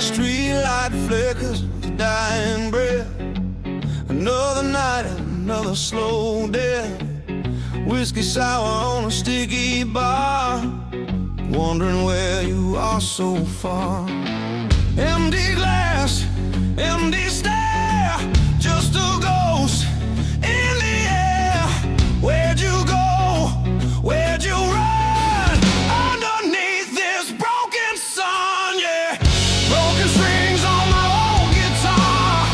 Streetlight flickers, dying breath. Another night, another slow death. Whiskey sour on a sticky bar, wondering where you are so far. Empty glass, empty stare, just a ghost in the air. Where'd you go? Where'd you run? Underneath this broken sun, yeah. Broken strings on my old guitar,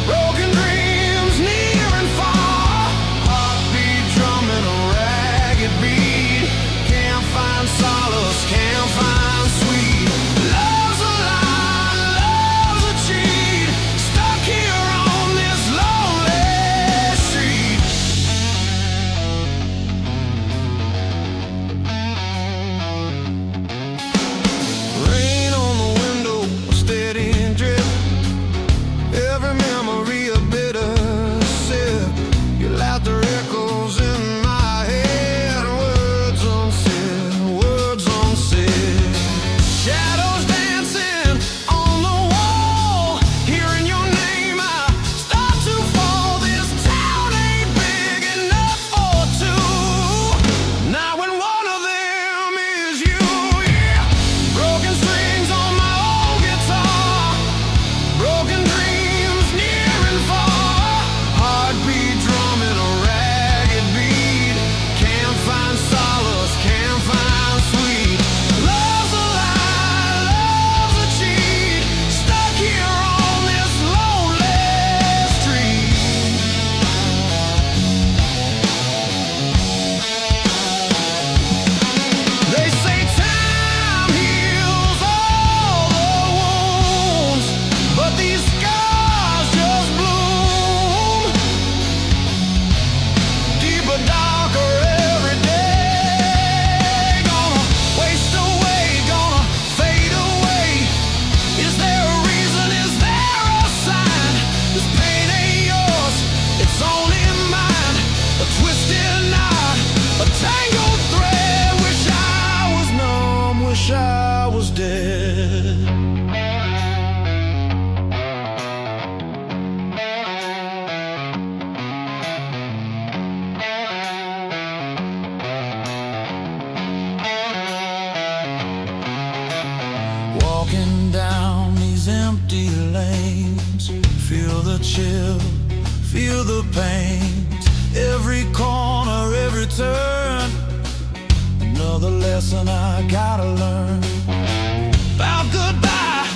broken dreams near and far. Heartbeat drumming a ragged beat, can't find solace, can't find sweet. Love's a lie, love's a cheat, stuck here on this lonely street. Rain on the window, a steady drip. Every memory a bitter sip. Your laughter echoes in my head. Words unsaid, words unsaid. Shadows dancing on the wall. Hearing your name, I start to fall. This town ain't big enough for two. Now when one of them is you, yeah. Broken strings on my old guitar, broken dreams near and far. Heartbeat drumming a ragged beat, can't find solace, can't find sweet. Love's a lie, love's a cheat, stuck here on this lonely street. They say time heals all the wounds, but these scars just bloom deeper, darker every day. Gonna waste away, gonna fade away. Is there a reason? Is there a sign? This pain ain't yours, it's only mine. A twisted knot, a tangled thread. Wish I was numb, wish I was dead. Walking down these empty lanes, feel the chill, feel the pain. Every corner, every turn, another lesson I gotta learn. About goodbye,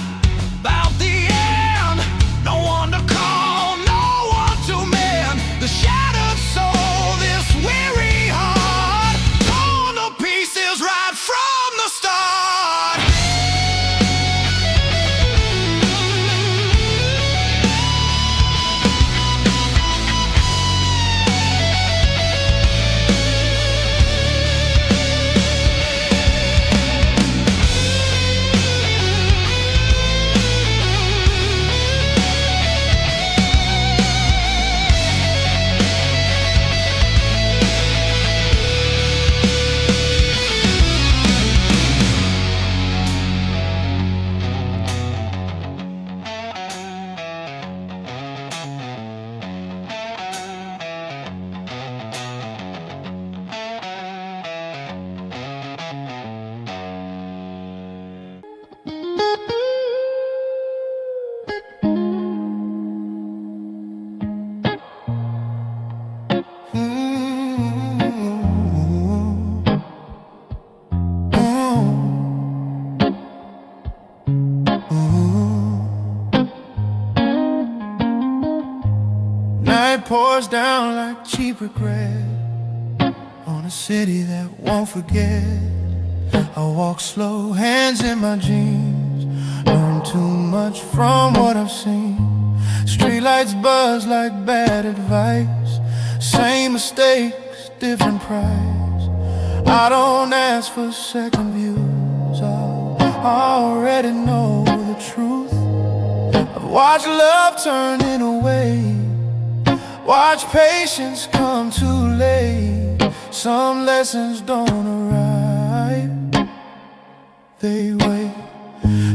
about the end. No one to call, no one to mend. The shattered soul, this weary heart, torn to pieces right from the start. Night pours down like cheap regret on a city that won't forget. I walk slow, hands in my jeans, learn too much from what I've seen. Streetlights buzz like bad advice, same mistakes, different price. I don't ask for second views, I already know the truth. I've watched love turning away, watch patience come too late. Some lessons don't arrive, they wait.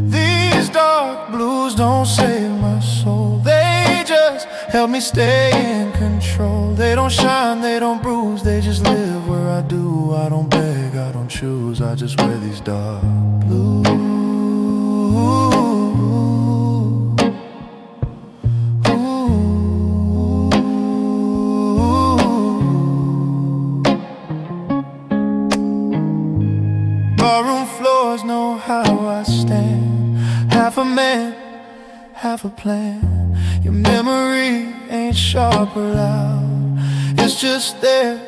These dark blues don't save my soul. They just help me stay in control. They don't shine, they don't bruise, they just live where I do. I don't beg, I don't choose, I just wear these dark blues. Barroom floors know how I stand. Half a man, half a plan. Your memory ain't sharp or loud, it's just there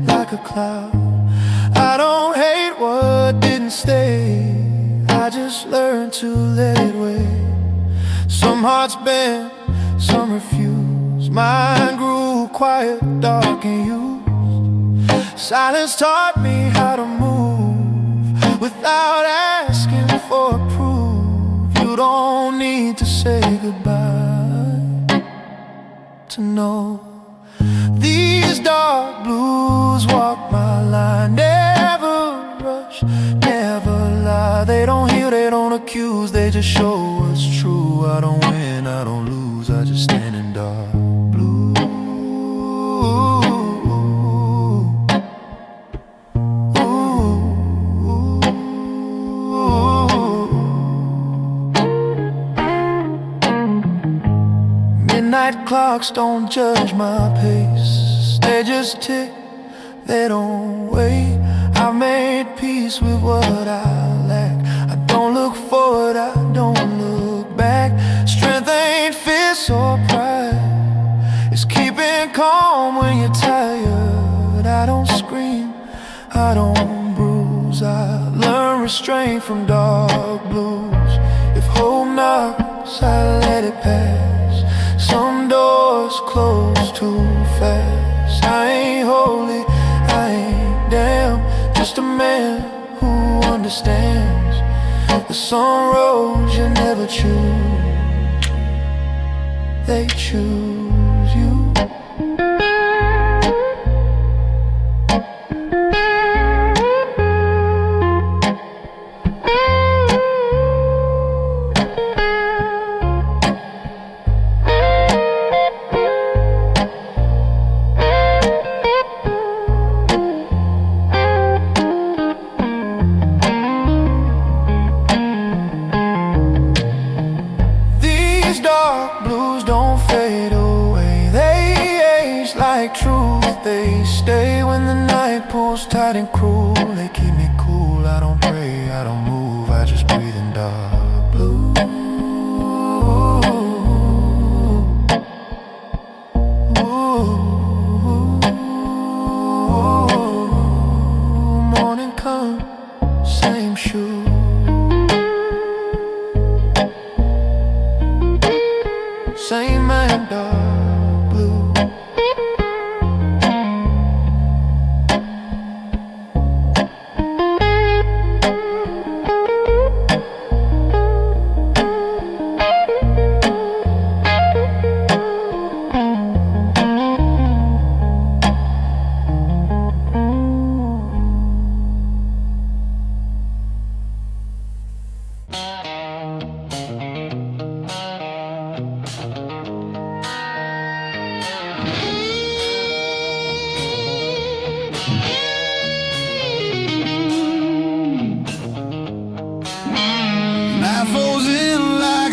like a cloud. I don't hate what didn't stay, I just learned to let it wait. Some hearts bend, some refuse. Mine grew quiet, dark and used. Silence taught me how to move without asking for proof. You don't need to say goodbye to know these dark blues walk my line. Never rush, never lie. They don't heal, they don't accuse, they just show what's true. I don't win, I don't lose, I just stand in dark blue. Midnight clocks don't judge my pace, they just tick, they don't wait. I've made peace with what I lack. I don't look forward, I don't look back. Strength ain't fist or pride, it's keeping calm when you're tired. I don't scream, I don't bruise, I learn restraint from dark blues. If hope knocks, I let it pass. Some doors close too fast. I ain't holy, I ain't damn, just a man who understands. There's some roads you never choose, they choose you. They stay when the night pulls tight and cruel. They keep me cool, I don't pray, I don't move, I just breathe in dark blue. Morning come, same shoe. Same man, dark blue.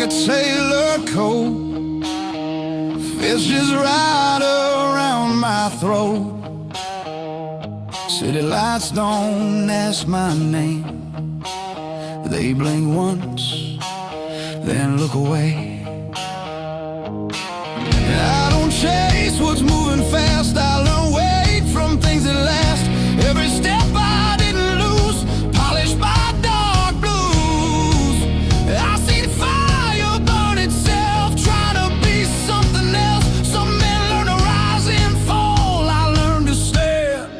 Sailor coat, fists just right around my throat. City lights don't ask my name, they blink once, then look away. I don't chase what's moving fast, I learn wait from things that last. Every step I didn't lose, polished by dark blues. I see the fire burn itself, trying to be something else. Some men learn to rise and fall, I learned to stand.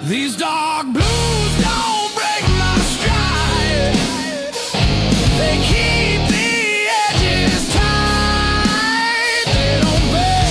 These dark blues don't break my stride, they keep the edges tight. They don't beg,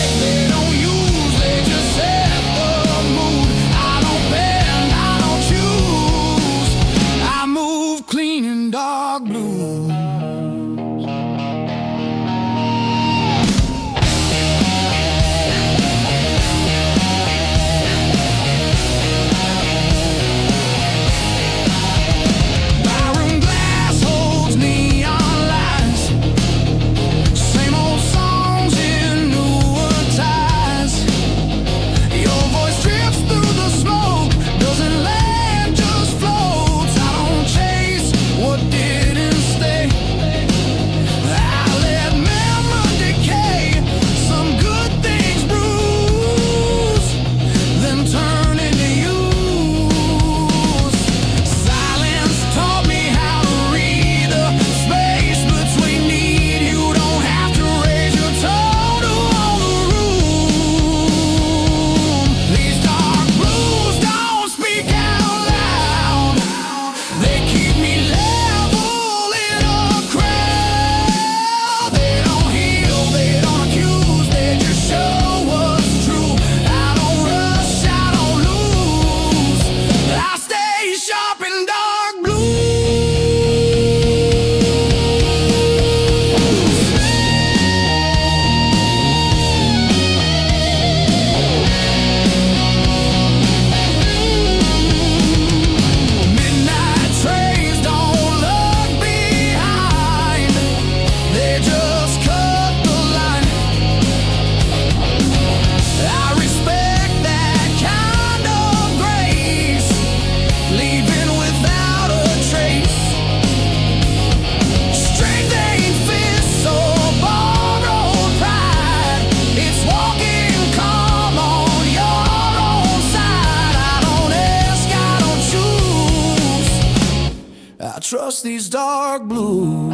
I trust these dark blues.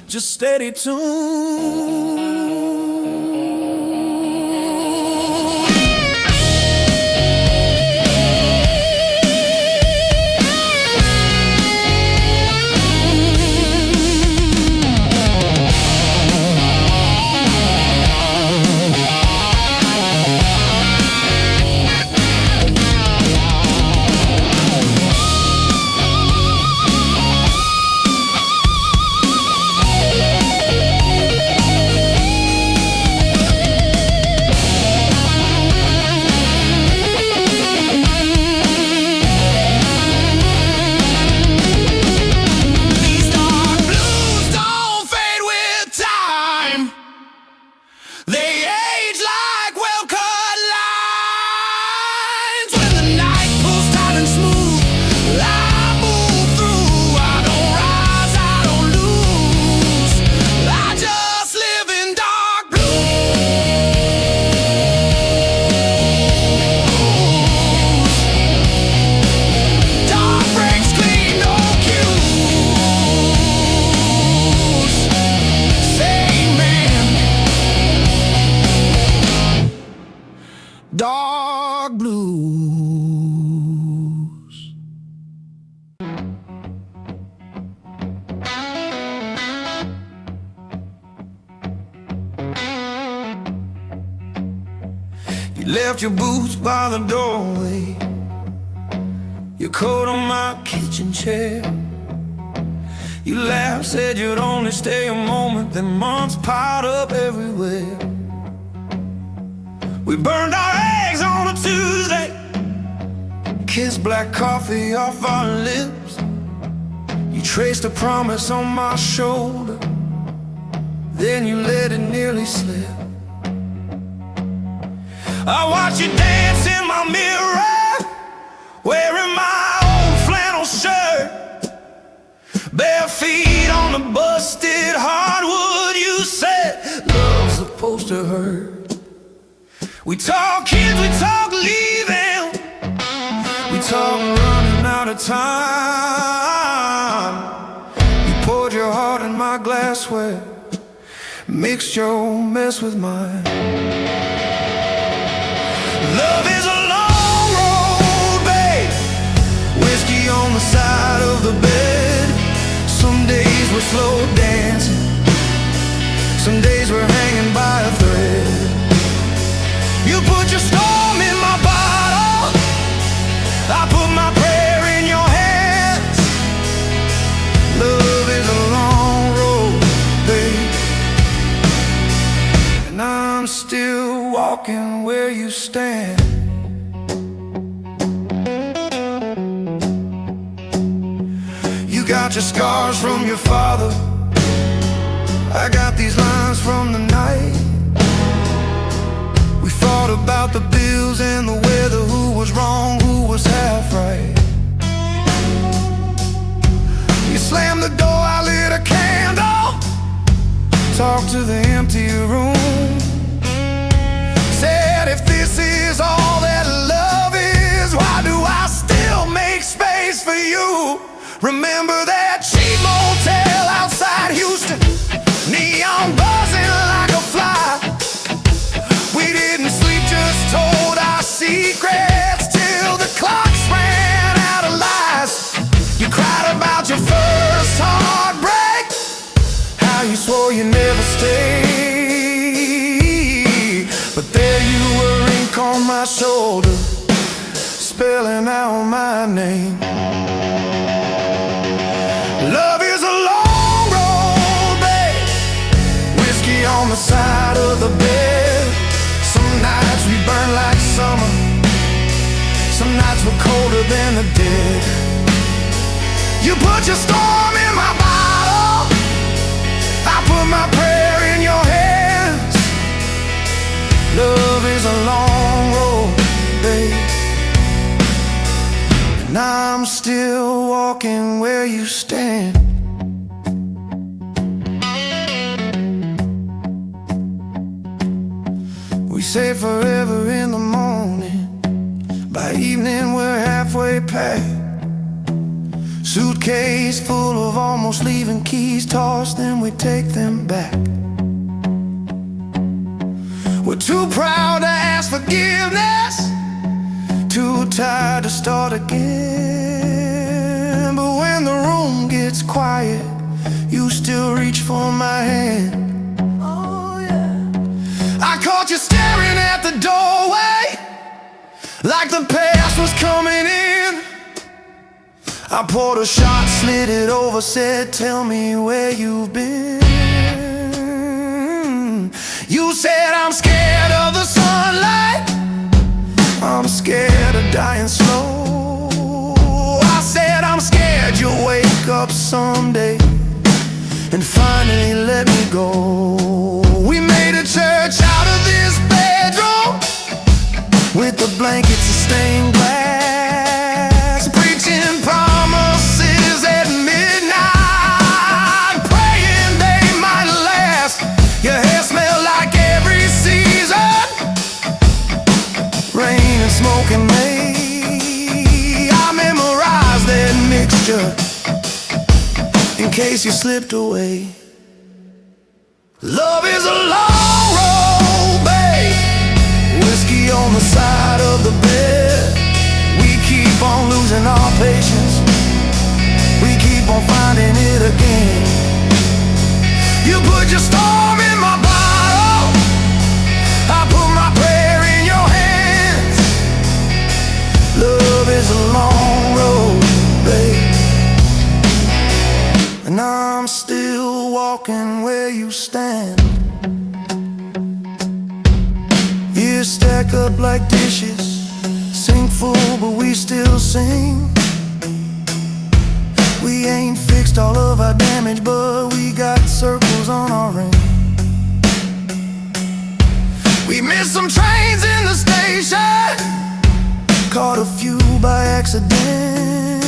Just steady tune. Dark blues. You left your boots by the doorway, your coat on my kitchen chair. You laughed, said you'd only stay a moment, then months piled up everywhere. We burned our eggs on a Tuesday, kissed black coffee off our lips. You traced a promise on my shoulder, then you let it nearly slip. I watch you dance in my mirror, wearing my old flannel shirt, bare feet on the busted hardwood. You said love's supposed to hurt. We talk kids, we talk leaving, we talk running out of time. You poured your heart in my glassware, mixed your mess with mine. Love is a long road, babe, whiskey on the side of the bed. Some days we're slow dancing, some days we're hanging by a thread. You put your storm in my bottle, I put my prayer in your hands. Love is a long road, babe, and I'm still walking where you stand. You got your scars from your father, I got these lines from the night. We fought about the bills and the weather, who was wrong, who was half right. You slammed the door, I lit a candle, talked to the empty room, said if this is all that love is, why do I still make space for you? Remember that cheap motel outside Houston, neon buzzing like a fly. We didn't sleep, just told our secrets till the clocks ran out of lies. You cried about your first heartbreak, how you swore you'd never stay. But there you were, ink on my shoulder, spelling out my name. Love is a long road, babe, whiskey on the side of the bed. Some nights we burn like summer, nights were colder than the dead. You put your storm in my bottle, I put my prayer in your hands. Love is a long road, babe, and I'm still walking where you stand. We say forever in the morning, by evening we're halfway packed. Suitcase full of almost leaving keys tossed, then we take them back. We're too proud to ask forgiveness, too tired to start again. But when the room gets quiet, you still reach for my hand. Oh yeah. I caught you staring at the doorway, like the past was coming in. I poured a shot, slid it over, said, tell me where you've been. You said, I'm scared of the sunlight, I'm scared of dying slow. I said, I'm scared you'll wake up someday and finally let me go. We made a church out of this bedroom, with the blankets of stained glass, preaching promises at midnight, praying they might last. Your hair smelled like every season, rain and smoke and May. I memorized that mixture in case you slipped away. Love is a long road, babe, whiskey on the side of the bed. We keep on losing our patience, we keep on finding it again. You put your storm in my bottle, I put my prayer in your hands. Love is a long road, babe, and I'm still walking where you stand. Years stack up like dishes, sink full but we still sing. We ain't fixed all of our damage, but we got circles on our ring. We missed some trains in the station, caught a few by accident.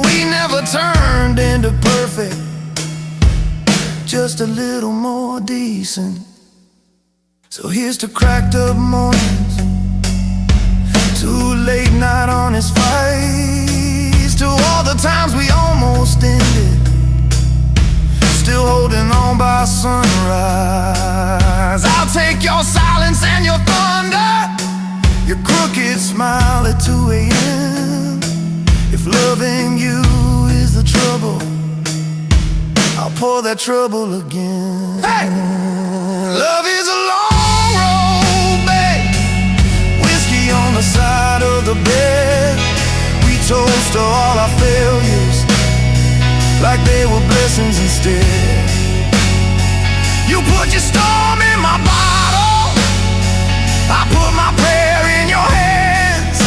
We never turned into perfect, just a little more decent. So here's to cracked up mornings, to late night honest fights, to all the times we almost ended, still holding on by sunrise. I'll take your silence and your thunder, your crooked smile at 2 a.m. If loving you is the trouble, I'll pour that trouble again. Hey! Love is a long road, babe, whiskey on the side of the bed. We toast to all our failures like they were blessings instead. You put your storm in my bottle, I put my prayer in your hands.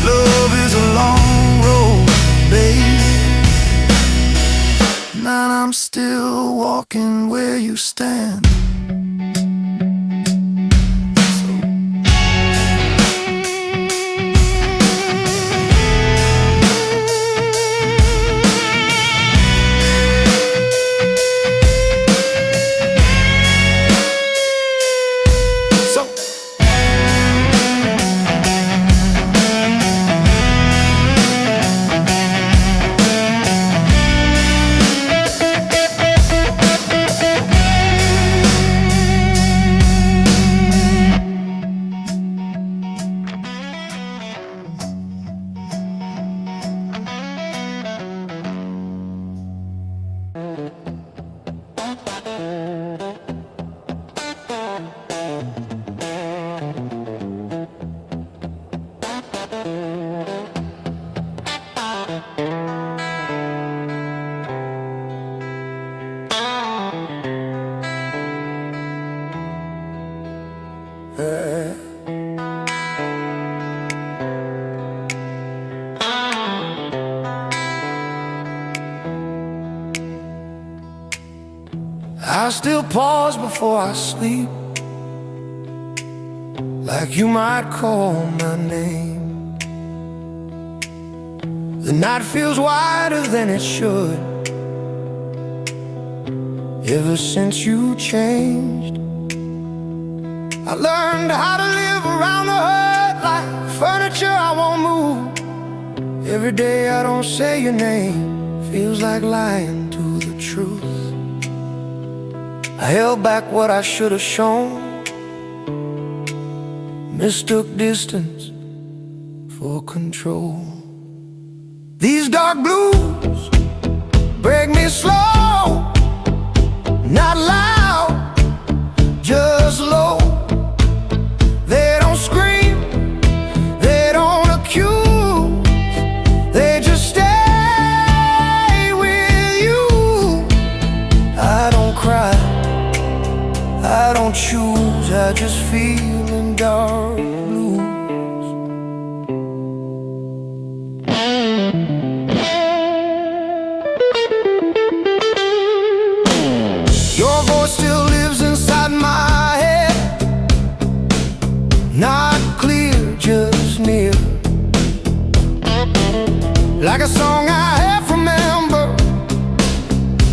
Love is a long road, babe, and I'm still walking where you stand. I still pause before I sleep, like you might call my name. The night feels wider than it should, ever since you changed. I learned how to live around the hurt, like furniture I won't move. Every day I don't say your name feels like lying to the truth. I held back what I should have shown, mistook distance for control. These dark blues break me slow, not loud, just low. They don't scream, they don't accuse, they just stay with you. I don't cry, I don't choose, I just feel in dark blues. Your voice still lives inside my head, not clear, just near, like a song I half remember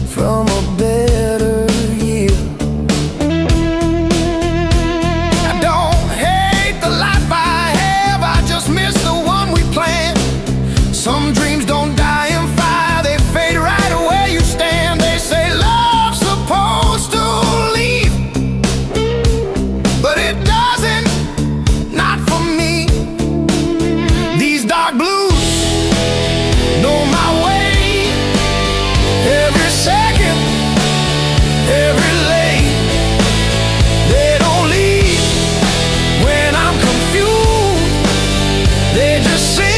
from a better year. I don't hate the life I have, I just miss the one we planned. Some dreams don't die in fire, they fade right where you stand. They say love's supposed to leave, but it doesn't, not for me. These dark blues know my way, every second, every lane. They don't leave when I'm confused, they just sit.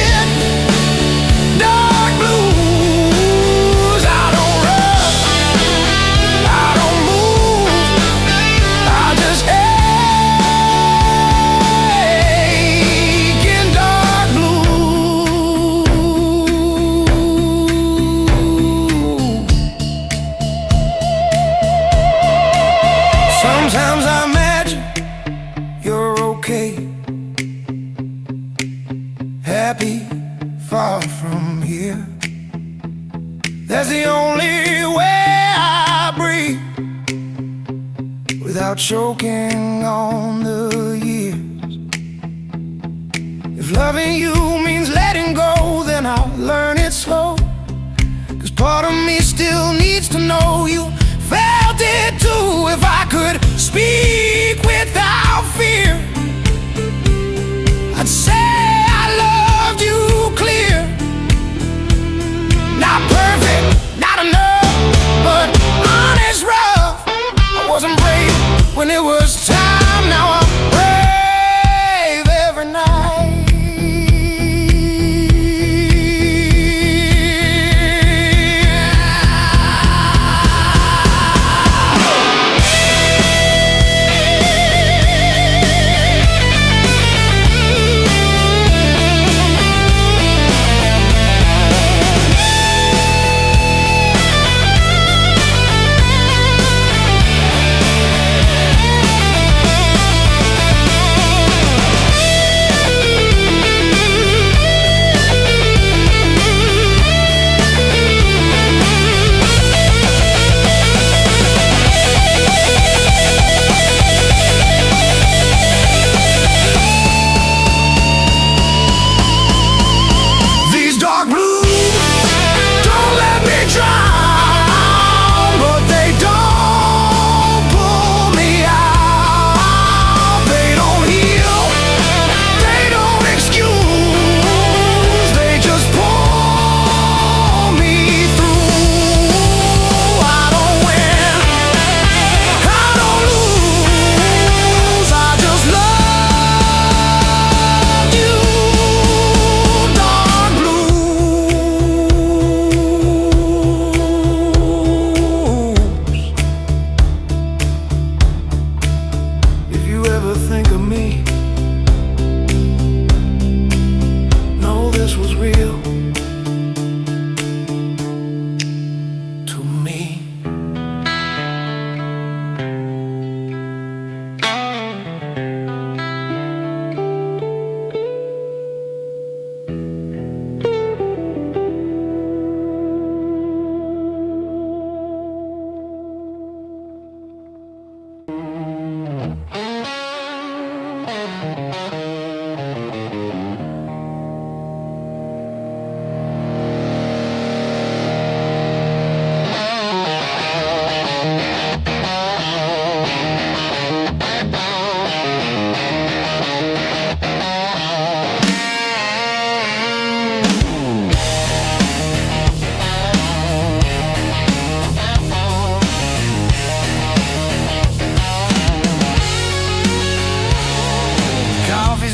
Dark blues, I don't run, I don't move, I just ache in dark blue. Sometimes I imagine you're okay, happy, far from here. That's the only way I breathe, without choking on the years. If loving you means letting go, then I'll learn it slow. 'Cause part of me still needs to know you felt it too. If I could speak without fear, I'd say I loved you clear. Not perfect, not enough, but honest rough. I wasn't brave when it was time, now I'm brave every night.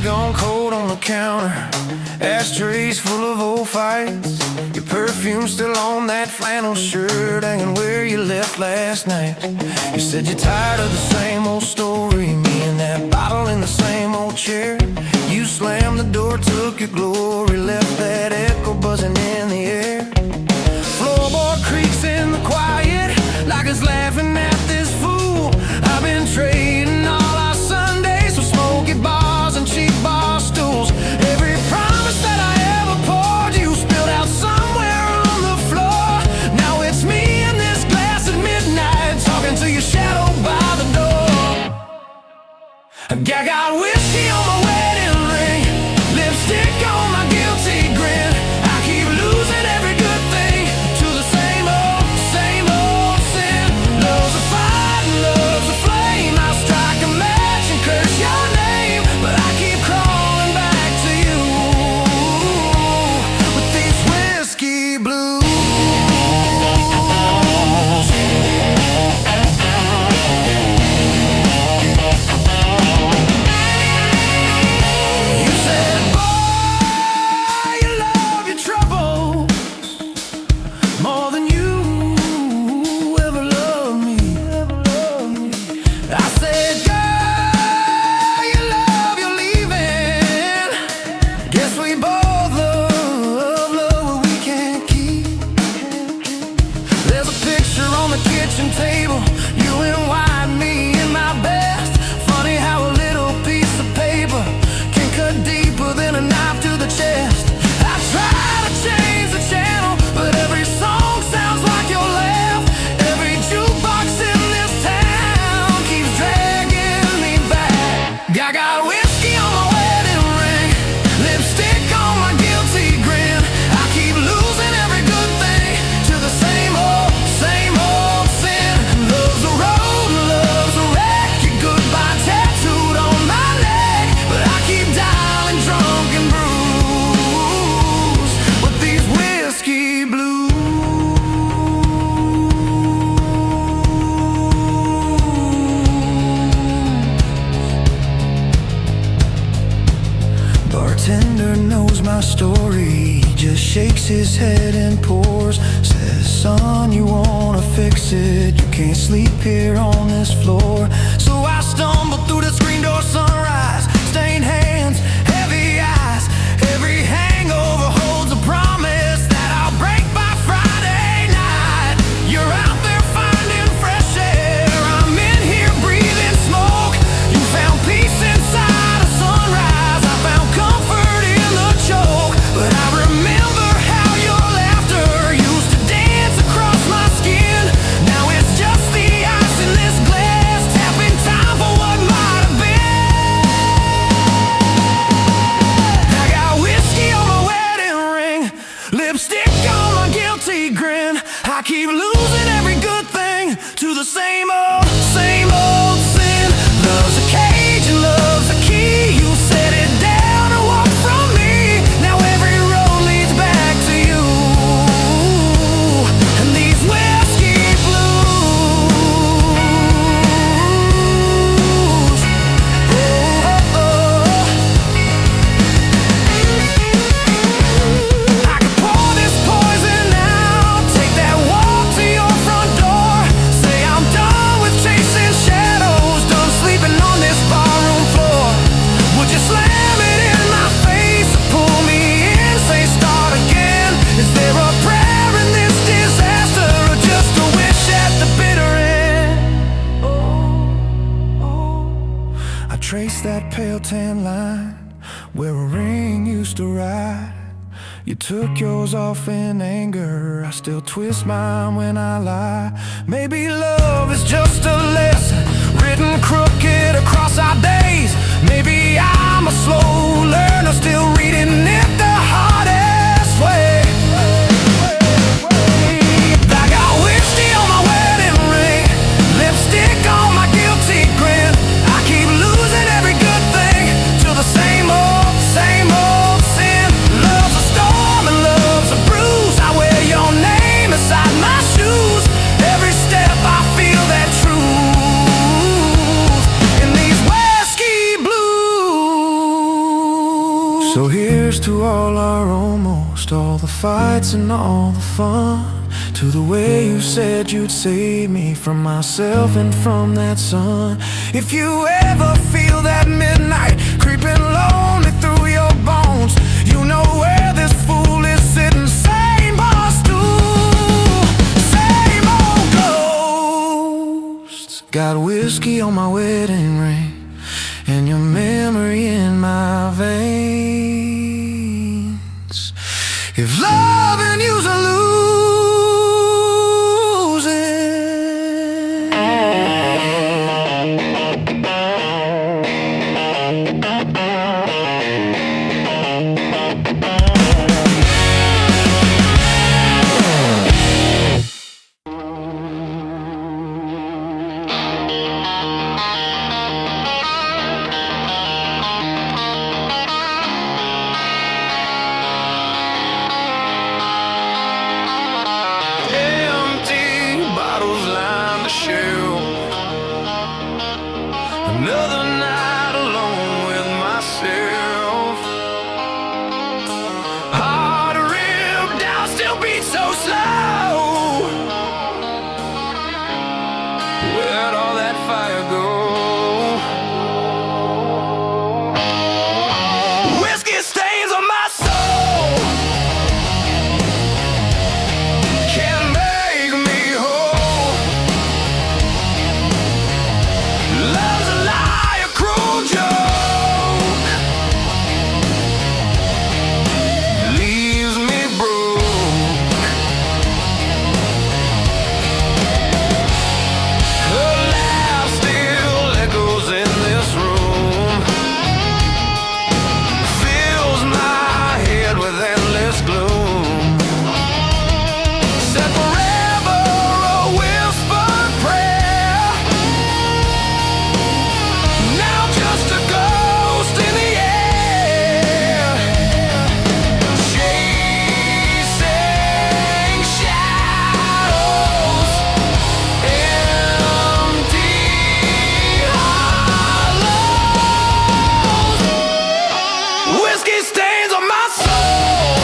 gone cold on the counter, ashtrays full of old fights. Your perfume still on that flannel shirt, hanging where you left last night. You said you're tired of the same old story, me and that bottle in the same old chair. You slammed the door, took your glory, left that echo buzzing in the air. Floorboard creaks in the quiet, like it's laughing at this fool. I've been trading all our Sundays for smoky bars and cheap bar stools. Every promise that I ever poured, you spilled out somewhere on the floor. Now it's me and this glass at midnight, talking to your shadow by the door. I got whiskey on my wedding ring, lipstick on my guilty grin. I keep losing every good thing to the same old sin. Love's a fight and love's a flame. I strike a match and curse your name, but I keep crawling back to you with these whiskey blues. You said, boy, you love your troubles more than you ever loved me. I said, girl, you love your leaving. Guess we both love what we can't keep. There's a picture on the kitchen table, you in white, me in my best. Funny how a little piece of paper can cut deeper than a knife to the chest. I try to change the channel, but every song sounds like your laugh. Every jukebox in this town keeps dragging me back. I got whiskey on my wedding ring, lipstick on my guilty grin. I keep losing every good thing to the same old sin. Love's a road and love's a wreck. Your goodbye tattooed on my leg, but I keep dialing drunk and bruised with these whiskey blues. Bartender knows my story, he just shakes his head and pours. Says, son, you wanna fix it, you can't sleep here on this floor. So I stumble through the screen door sunrise, stained hands, heavy eyes. Every hangover holds a promise that I'll break by Friday night. You're out there finding fresh air, I'm in here breathing smoke. You found peace inside a sunrise, I found comfort in the choke. But I remember how your laughter used to dance across my skin. Now it's just the ice in this glass, tapping time for what might have been. I got whiskey on my wedding ring, lipstick on my guilty grin. I keep losing every good thing to the same old sin. Love's a cage and love's a key. You set it down and walked from me. Now every road leads back to you and these whiskey blues. I could pour this poison out, take that walk to your front door. Say I'm done with chasing shadows, done sleeping on this barroom floor. Would you slam it in my face or pull me in, say start again? Is there a prayer in this disaster or just a wish at the bitter end? I trace that pale tan line where a ring used to ride. You took yours off in anger, I still twist mine when I lie. Maybe love is just a lesson written crooked across our days. Maybe I'm a slow learner, still reading it the hardest way. I got whiskey on my wedding ring, lipstick on my guilty grin. I keep losing every good thing to the same old sin. Love's a storm and love's a bruise. I wear your name inside my shoes. Every step I feel that truth. In these whiskey blues. So here's to all our almost, all the fights and all the fun, to the way you said you'd save me from myself and from that sun. If you ever feel that midnight creeping lonely through your bones, you know where this fool is sitting. Same Barstool, same old ghosts. Got whiskey on my wedding ring and your memory in my veins. If loving you's a losing, another night alone with myself. Heart ripped out, still beats so slow. Where'd all that fire go? Whiskey stains on my soul, can't make me whole. Love's a lie, a cruel joke, leaves me broke. Her laugh still echoes in this room, fills my head with endless gloom. Said forever a whispered prayer, now just a ghost in the air, chasing shadows, empty hollows. Whiskey stains on my soul,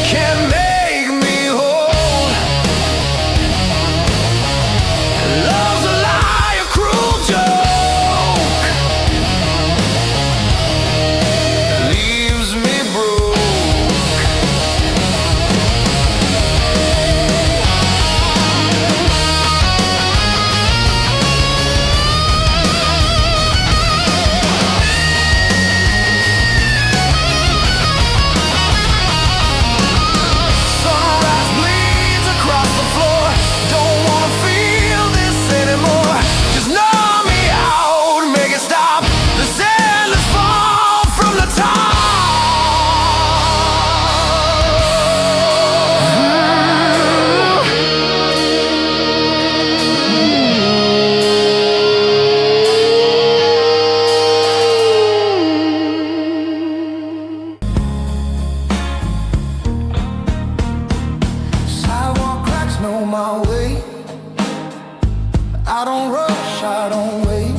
can't make me whole. Love's a lie, a cruel joke, leaves me broke. Sunrise bleeds across the floor, don't wanna feel this anymore. Just numb me out, make it stop. This endless fall from the top. Sidewalk cracks know my way. I don't rush, I don't wait.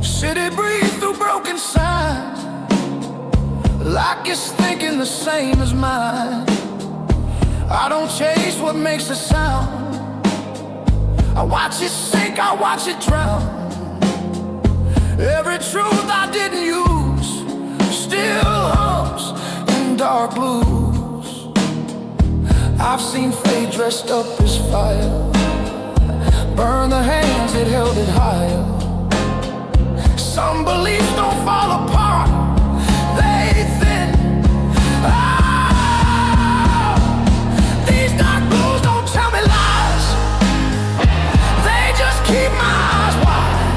City breathe through broken signs, like it's thinking the same as mine. I don't chase what makes a sound, I watch it sink, I watch it drown. Every truth I didn't use still hums in dark blues. I've seen fate dressed up as fire, burn the hands that held it higher. Some beliefs don't fall apart, they thin. Ah, these dark blues don't tell me lies, they just keep my eyes wide.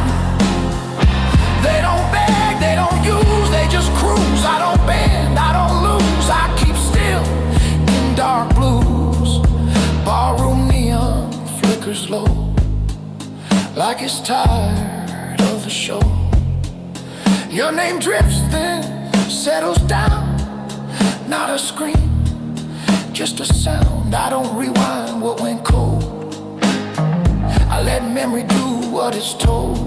They don't beg, they don't use, they just cruise. I don't bend, I don't lose, I keep still in dark blues. Barroom neon flickers low, like it's tired of the show. Your name drifts then settles down, not a scream, just a sound. I don't rewind what went cold, I let memory do what it's told.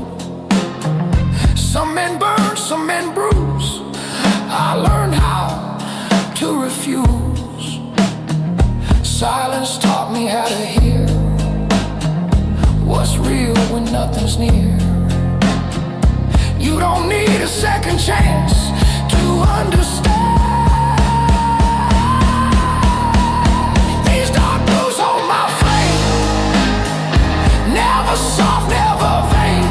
Some men burn refuse. Silence taught me how to hear what's real when nothing's near. You don't need a second chance to understand. These dark blues hold my flame, never soft, never vain.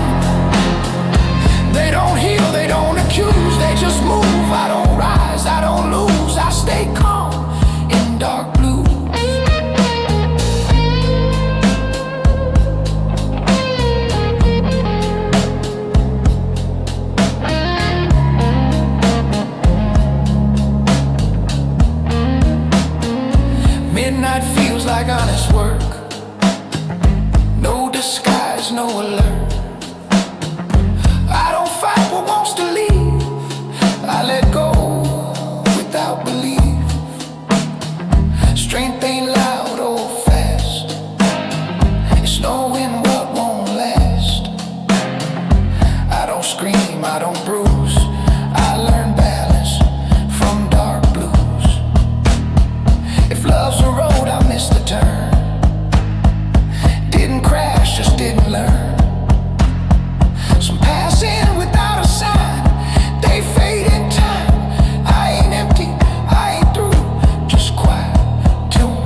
They don't heal, they don't accuse, they just move. I don't rise, I don't lose, I stay calm in dark blue. Midnight feels like honest work. No disguise, no alert. I don't fight what wants to leave. I let go without belief. Strength ain't loud or fast. It's knowing what won't last. I don't scream, I don't bruise. I learn balance from dark blues. If love's a road, I missed the turn. Didn't crash, just didn't learn. Some passing without a sign. They fade in time. I ain't empty, I ain't through. Just quiet tune.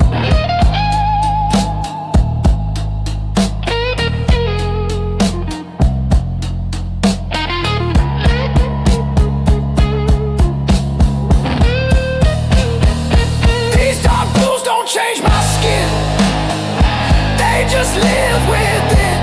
These dark blues don't change my skin. They just live within.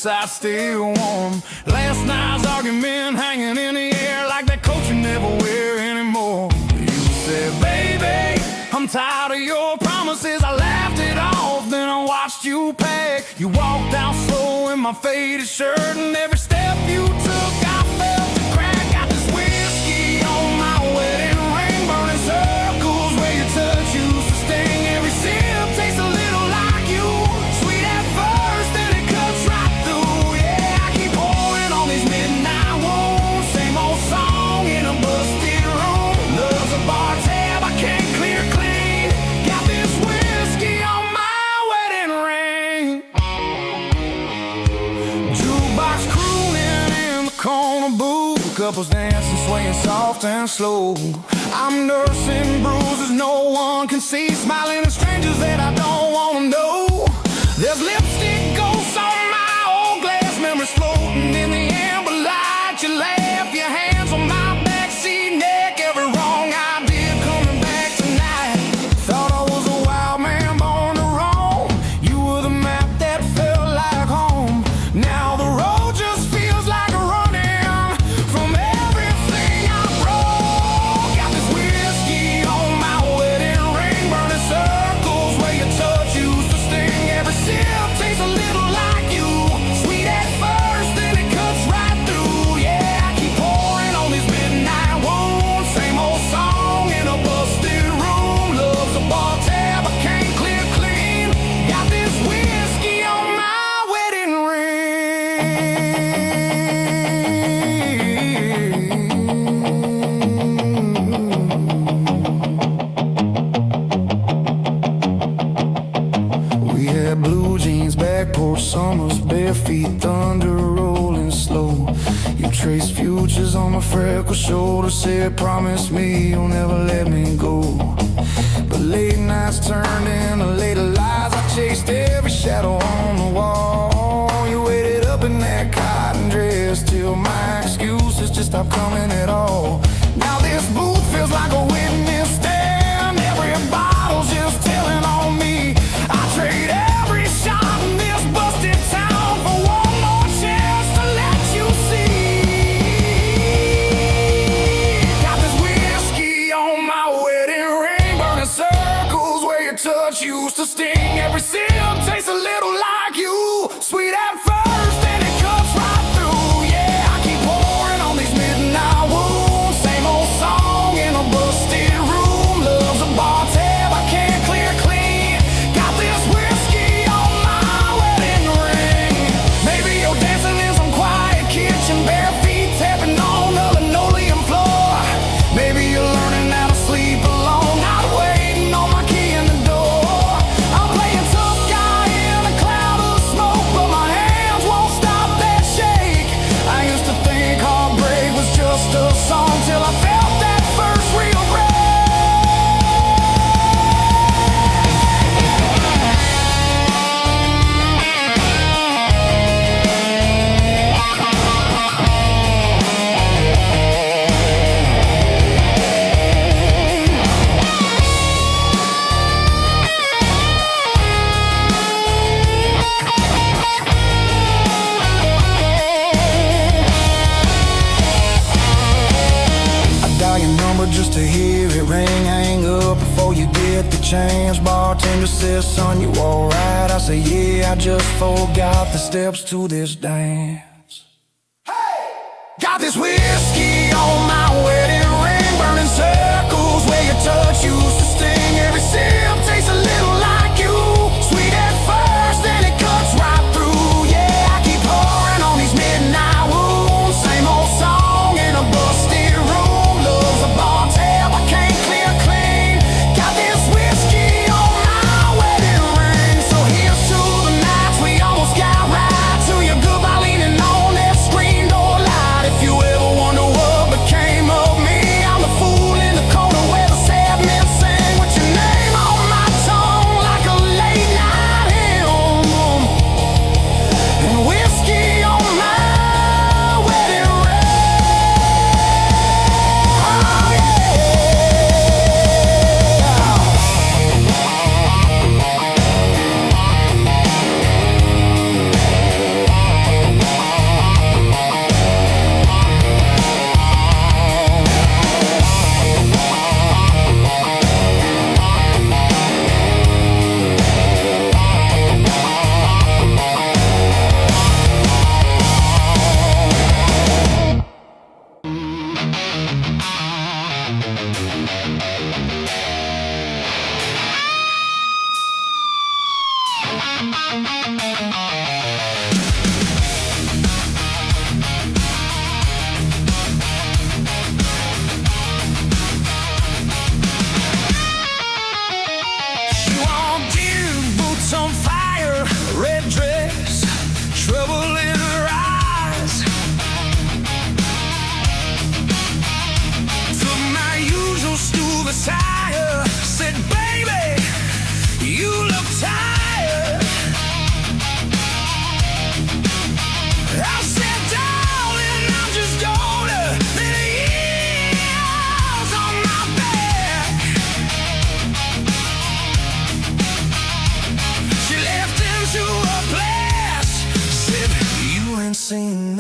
inside still warm. Last night's argument hanging in the air like that coat you never wear anymore. You said, baby, I'm tired of your promises. I laughed it off, then I watched you pack. You walked out slow in my faded shirt, and every step you took I felt the crack. Got this whiskey on my wedding ring, burning circles where your touch used to sting. Every sip tastes a little like you, sweet at first, then it cuts right through. Yeah, I keep pouring on these midnight wounds, same old song in a busted room. Love's a bar tab I can't clear clean. Got this whiskey on my wedding ring. Jukebox crooning in the corner booth, couples dancing, swaying soft and slow. I'm nursing bruises no one can see, smiling at strangers that I don't wanna know. There's lipstick ghosts on my old glass, memories floating in the amber light. You laugh, your hands on my backseat neck, every wrong idea coming back tonight. Thought I was a wild man born to roam. You were the map that felt like home. Now the road just feels like a running from everything I broke. Got this whiskey on my wedding ring, burning circles where your touch used to sting. Every sip tastes a little like you, sweet at first, then it cuts right through. Yeah, I keep pouring on these midnight wounds, same old song in a busted room. Love's a bar tab I can't clear clean. Got this whiskey on my wedding ring. We had blue jeans, back porch summers, bare feet, thunder rolling slow. You traced futures on my freckled shoulder, said promise me you'll never let me go. But late nights turned into later lies. I chased every shadow on the wall. You waited up in that cotton dress till my excuses just stopped coming at all. Now this booth feels like a witness stand. Every bottle's just telling on me. I trade every shot in this busted town for one more chance to let you see. Got this whiskey on my wedding ring, burning circles where your touch used to sting. Every sip tastes a little like you, sweet at first, then it cuts right through. Yeah, I keep pouring on these midnight wounds, same old song in a busted room. Love's a bar tab I can't clear clean. Got this whiskey on my wedding ring. Maybe you're dancing in some quiet kitchen, bare feet tapping on the linoleum floor. Maybe you're learning how to sleep alone, not waiting on my key in the door. I'm playing tough guy in a cloud of smoke, but my hands won't stop that shake. I used to think heartbreak was just a song till I felt that first real break. I dial your number just to hear it ring. Hang up before you get the chance. Bartender says, son, you alright? I say, yeah, I just forgot the steps to this dance. Got this whiskey on my wedding ring, burning circles where your touch used to sting. Every sip tastes a little like you, sweet at first, then it cuts right through. Yeah, I keep pouring on these midnight wounds, same old song in a busted room. Love's a bar tab I can't clear clean. Got this whiskey on my wedding ring. So here's to the nights we almost got right, to your goodbye leaning on that screen door light. If you ever wonder what became of me, I'm the fool in the corner where the sad men sing.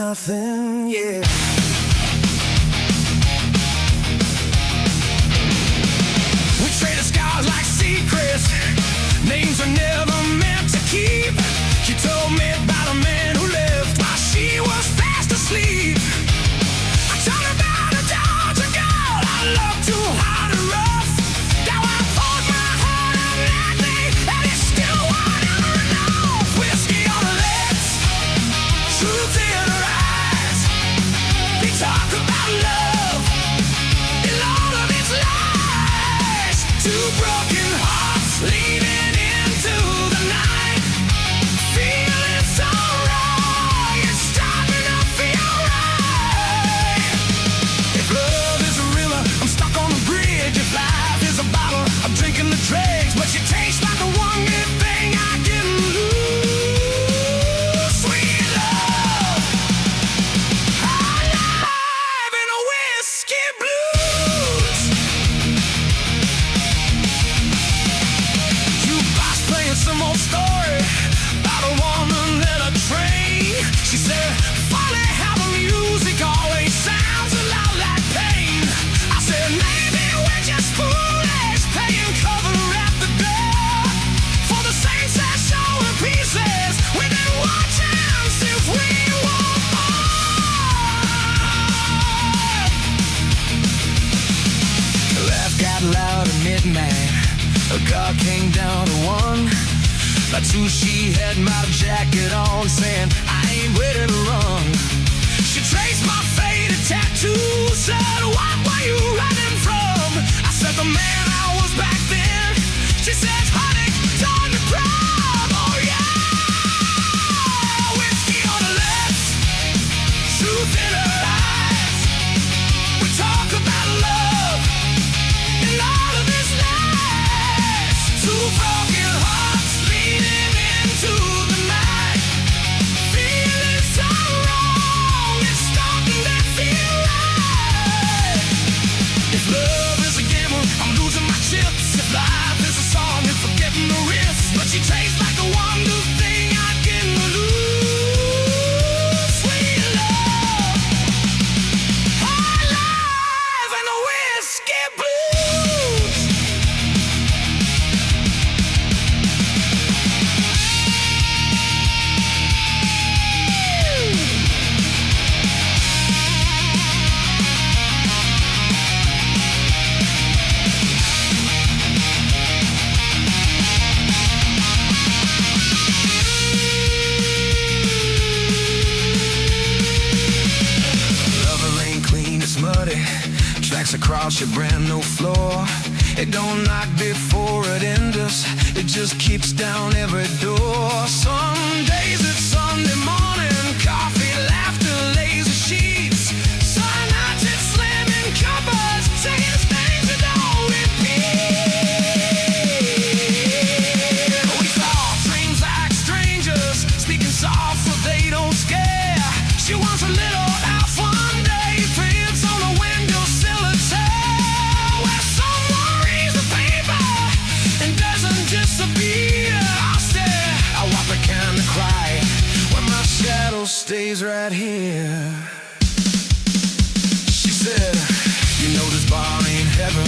nothing, yeah. We traded scars like secrets. Names are never meant to keep. She told me about a man who left while she was fast asleep. I told her about a Dodger girl I loved too hard and rough. Now I poured my heart out lightly, and it's still water enough. Whiskey on her lips, truth in her eyes. They talk about love and all of its lies. Two broken hearts leading into the night. Feeling so wrong, it's starting to feel right. If love is a river, I'm stuck on the bridge. If life is a bottle, I'm drinking the dregs. But you taste like the one good thing I didn't lose. Sweet love, alive in a whiskey blues. Jukebox playing some old story about a woman and a train. She said, funny how the music always sounds a lot like pain. I said, maybe we're just foolish, paying cover at the door for the same sad show in pieces. We've been watching since we were born. The laugh got loud at midnight. A car came down to one. By two, she had my jacket on, saying, I ain't ready to run. She traced my faded tattoo, said, what were you running from? I said, the man I was back then. She says, honey, time to prom. Oh yeah, whiskey on her lips, truth in her eyes. We talk about love and all of its lies. Two broken hearts leading into the night. Feeling so wrong, it's starting to feel right. If love is a gamble, I'm losing my chips. If life is a song, it's forgetting the risks. But she tastes like the one good thing I didn't lose. Sweet love, alive in the whiskey blues. Lover ain't clean, it's muddy. Tracks across your brand new floor. It don't knock before it enters. It just kicks down every door. Some days it's Sunday morning. Coffee, laughter, lazy sheets. Some nights it's slamming cupboards, saying things that don't repeat. We saw dreams like strangers, speaking soft so they don't scare. She wants a little elf one day, prints on the windowsill of tell, where someone reads the paper and doesn't disappear. I stare, I want the kind to cry when my shadow stays right here. She said, you know this bar ain't heaven,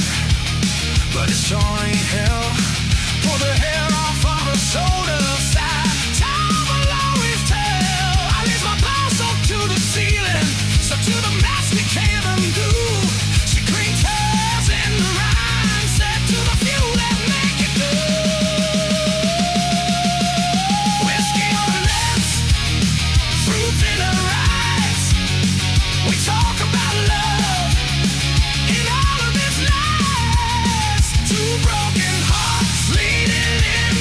but it sure ain't hell. Pull the hair off of her shoulder side. Time will always tell. I raise my blouse up to the ceiling, so to the max we can't undo. She cleans hers in the rhyme, said to the few that make it through. Whiskey on her lips, truth in her eyes. We talk about love and all of its lies. Two broken hearts leading in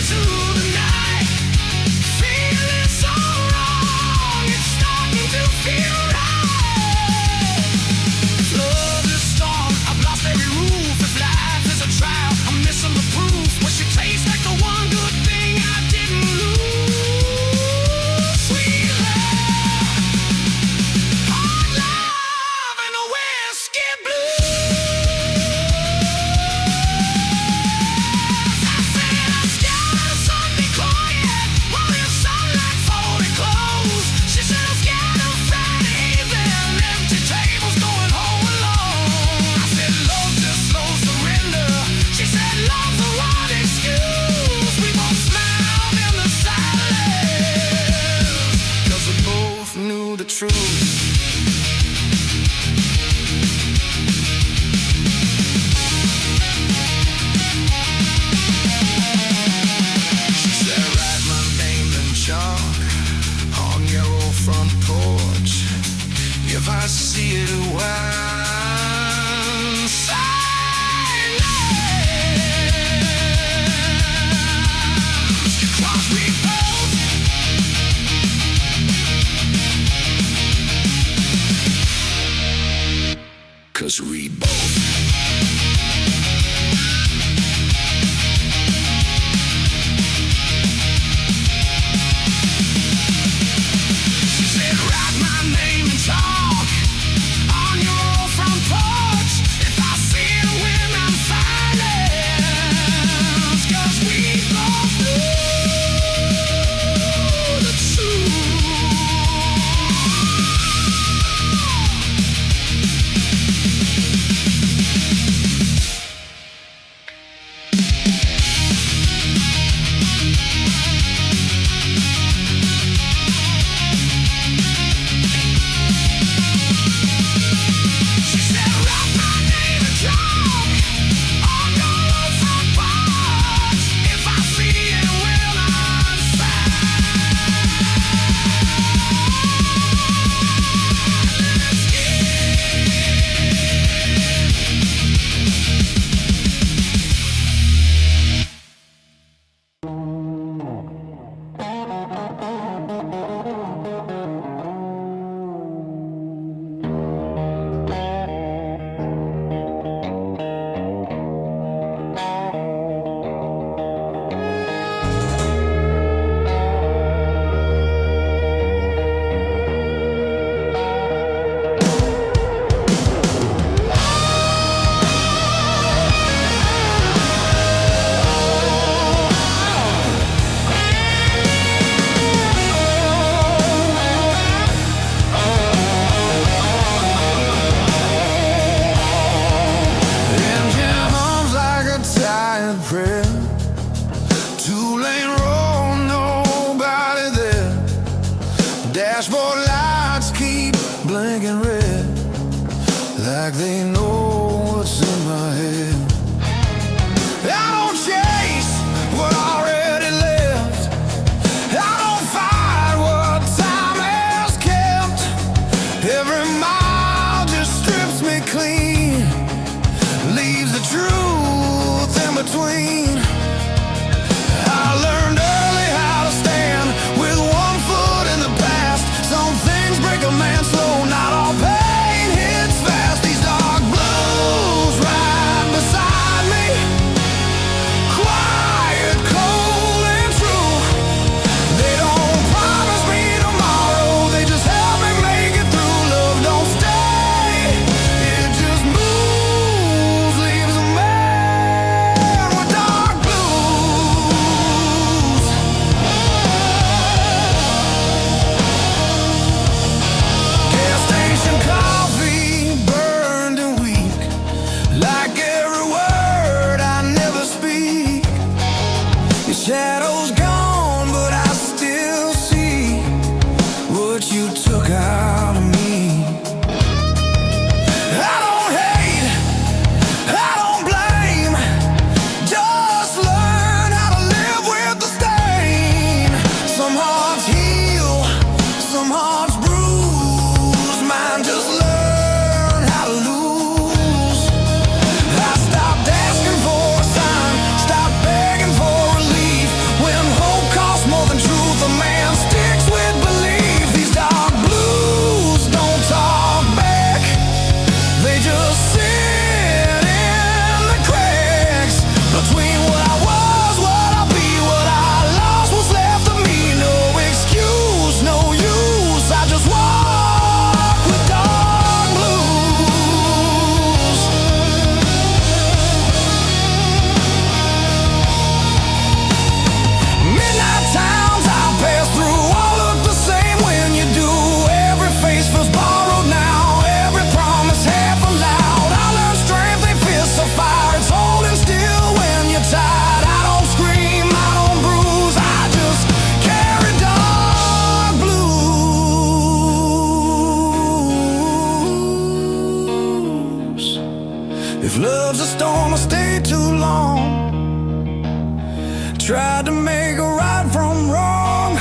Tried to make right from wrong,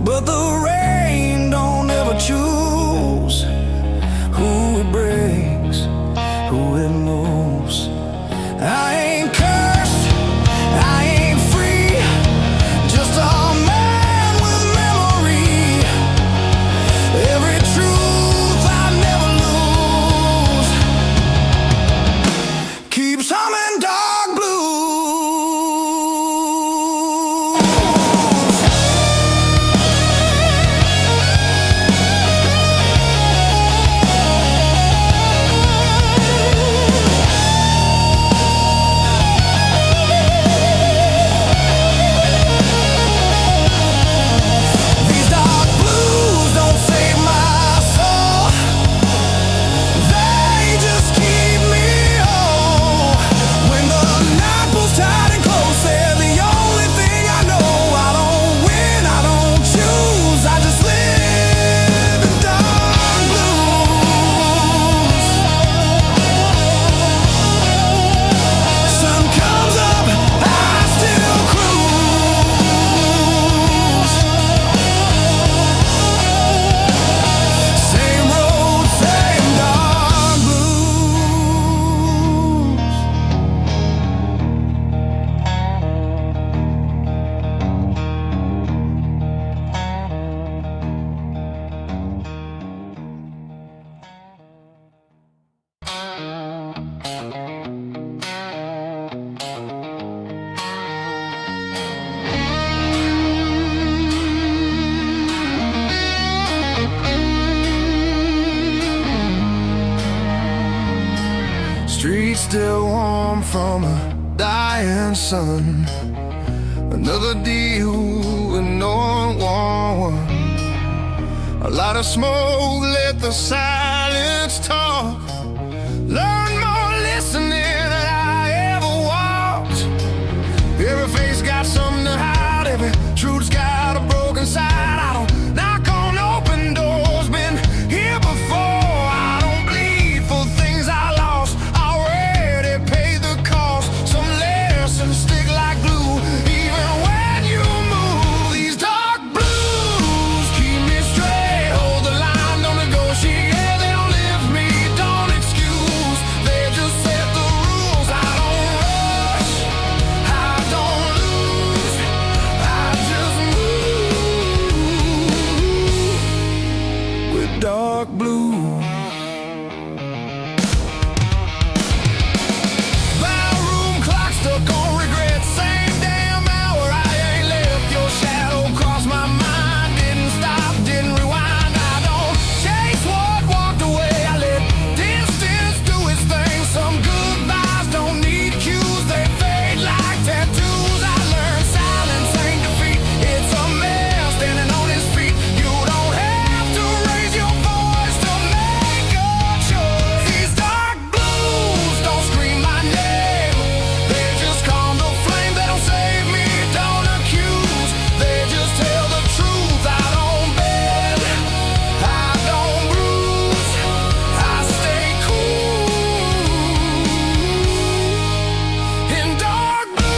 but the rain don't ever choose who it breaks, who it moves. I ain't cursed, I ain't free, just a man with memory. Every truth I never lose keeps humming dark blue. Streets still warm from a dying sun. Another deal with no one. A lot of smoke, let the silence talk. Learn more listening than I ever walked. Every face got something to hide, every truth's got a broken side. I don't knock on open doors, been here before. I don't bleed for things I lost, already paid the cost. Some lessons stick like glue, even when you move. These dark blues keep me straight, hold the line, don't negotiate. They don't lift me, don't excuse, they just set the rules. I don't rush, I don't lose, I just move with dark blue. Barroom clock stuck on regret, same damn hour. I ain't left, your shadow crossed my mind. Didn't stop, didn't rewind. I don't chase what walked away, I let distance do its thing. Some goodbyes don't need cues, they fade like tattoos. I learned silence ain't defeat, it's a man standing on his feet. You don't have to raise your voice to make a choice. These dark blues don't scream my name, they just calm the flame. They don't save me, don't accuse, they just tell the truth. I don't bend, I don't bruise, I stay cool in dark blue.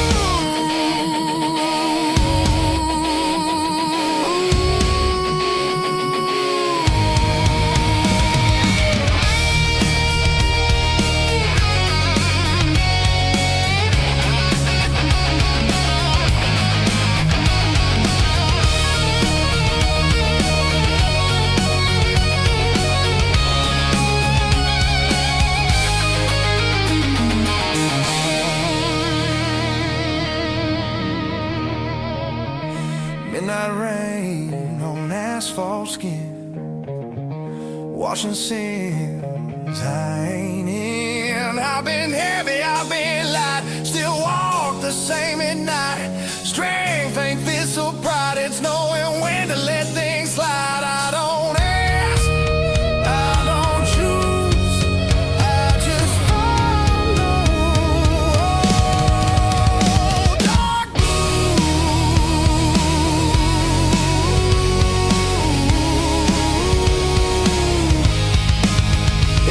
Midnight rain on asphalt skin, washing sins I ain't in. I've been heavy, I've been light, still walk the same at night. Strength ain't fist or pride, it's knowing when to let things slide. I don't ask, I don't choose, I just follow. Dark blue.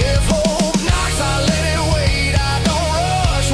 If hope knocks, I let it wait. I don't rush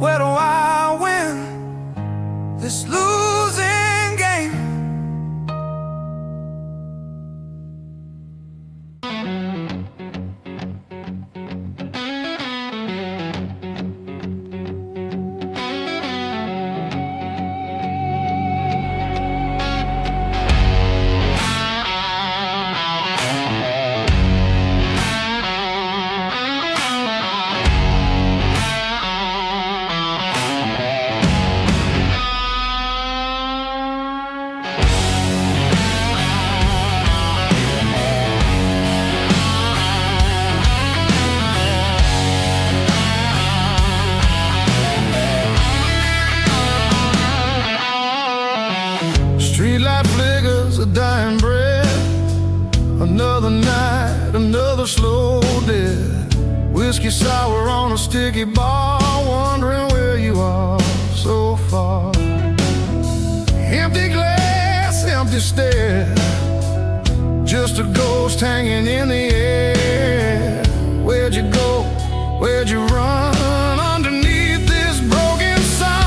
Where do I win this losing game? Streetlight flickers, a dying breath. Another night, another slow death. Whiskey sour on a sticky bar, wondering where you are so far. Empty glass, empty stare, just a ghost hanging in the air. Where'd you go? Where'd you run? Underneath this broken sun.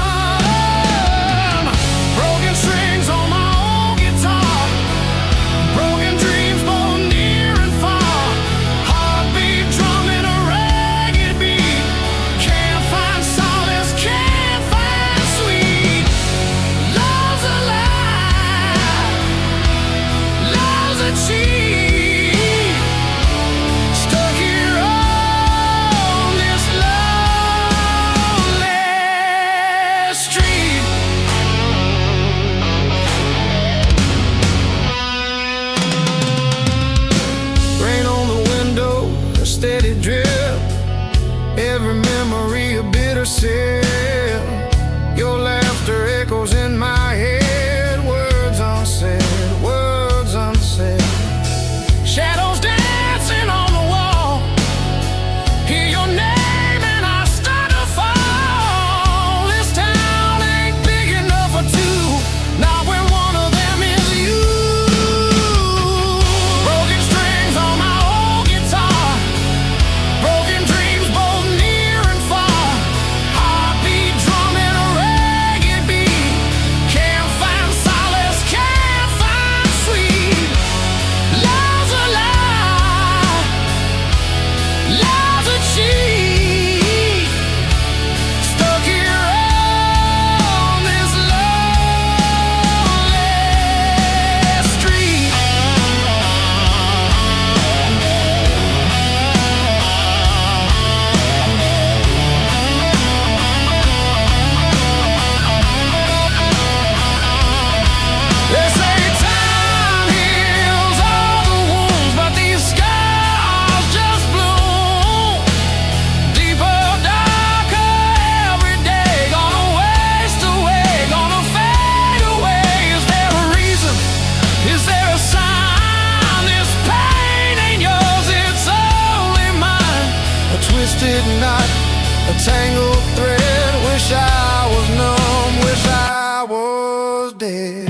Broken strings on my old guitar, broken dreams both near and far. Heartbeat drumming a ragged beat. Can't find solace, can't find sweet. Love's a lie, love's a cheat. Stuck here on this lonely street. Rain on the window, a steady drip. Every memory a bitter sip. Your laughter echoes in my head. Words unsaid, words unsaid. Shadows dancing on the wall. Hear your name and I start to fall. This town ain't big enough for two, not when one of them is you. Broken strings on my old guitar, broken dreams both near and far. Heartbeat drumming a ragged beat. Can't find solace, can't find sweet. Love's a lie, love's a cheat. Stuck here on this lonely street. They say time heals all the wounds, but these scars just bloom deeper, darker every day. Gonna waste away, gonna fade away. Is there a reason? Is there a sign? This pain ain't yours, it's only mine. A twisted knot, a tangled thread. Wish I was numb, wish I was dead.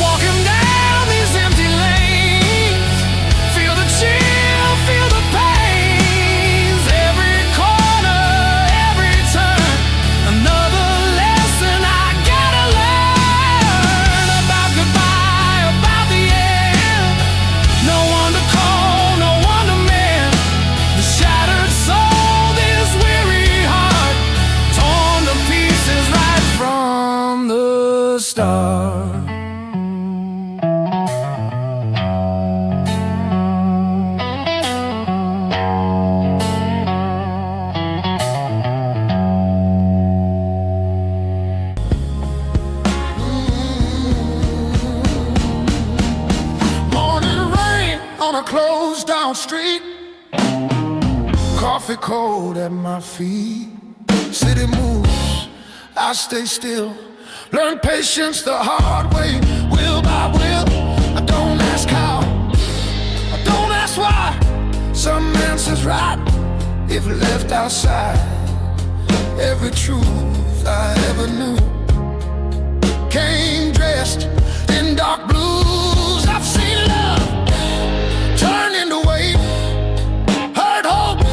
Walking down these empty lanes, feel the chill, feel the pains. Every corner, every turn, another lesson I gotta learn. About goodbye, about the end. No one to call, no one to mend. The shattered soul, this weary heart, torn to pieces right from the start. Morning rain on a closed down street. Coffee cold at my feet. City moves I stay still. Learn patience the hard way, will by will. I don't ask how, I don't ask why. Some answers right if left outside. Every truth I ever knew came dressed in dark blues. I've seen love turn into weight, heard hope,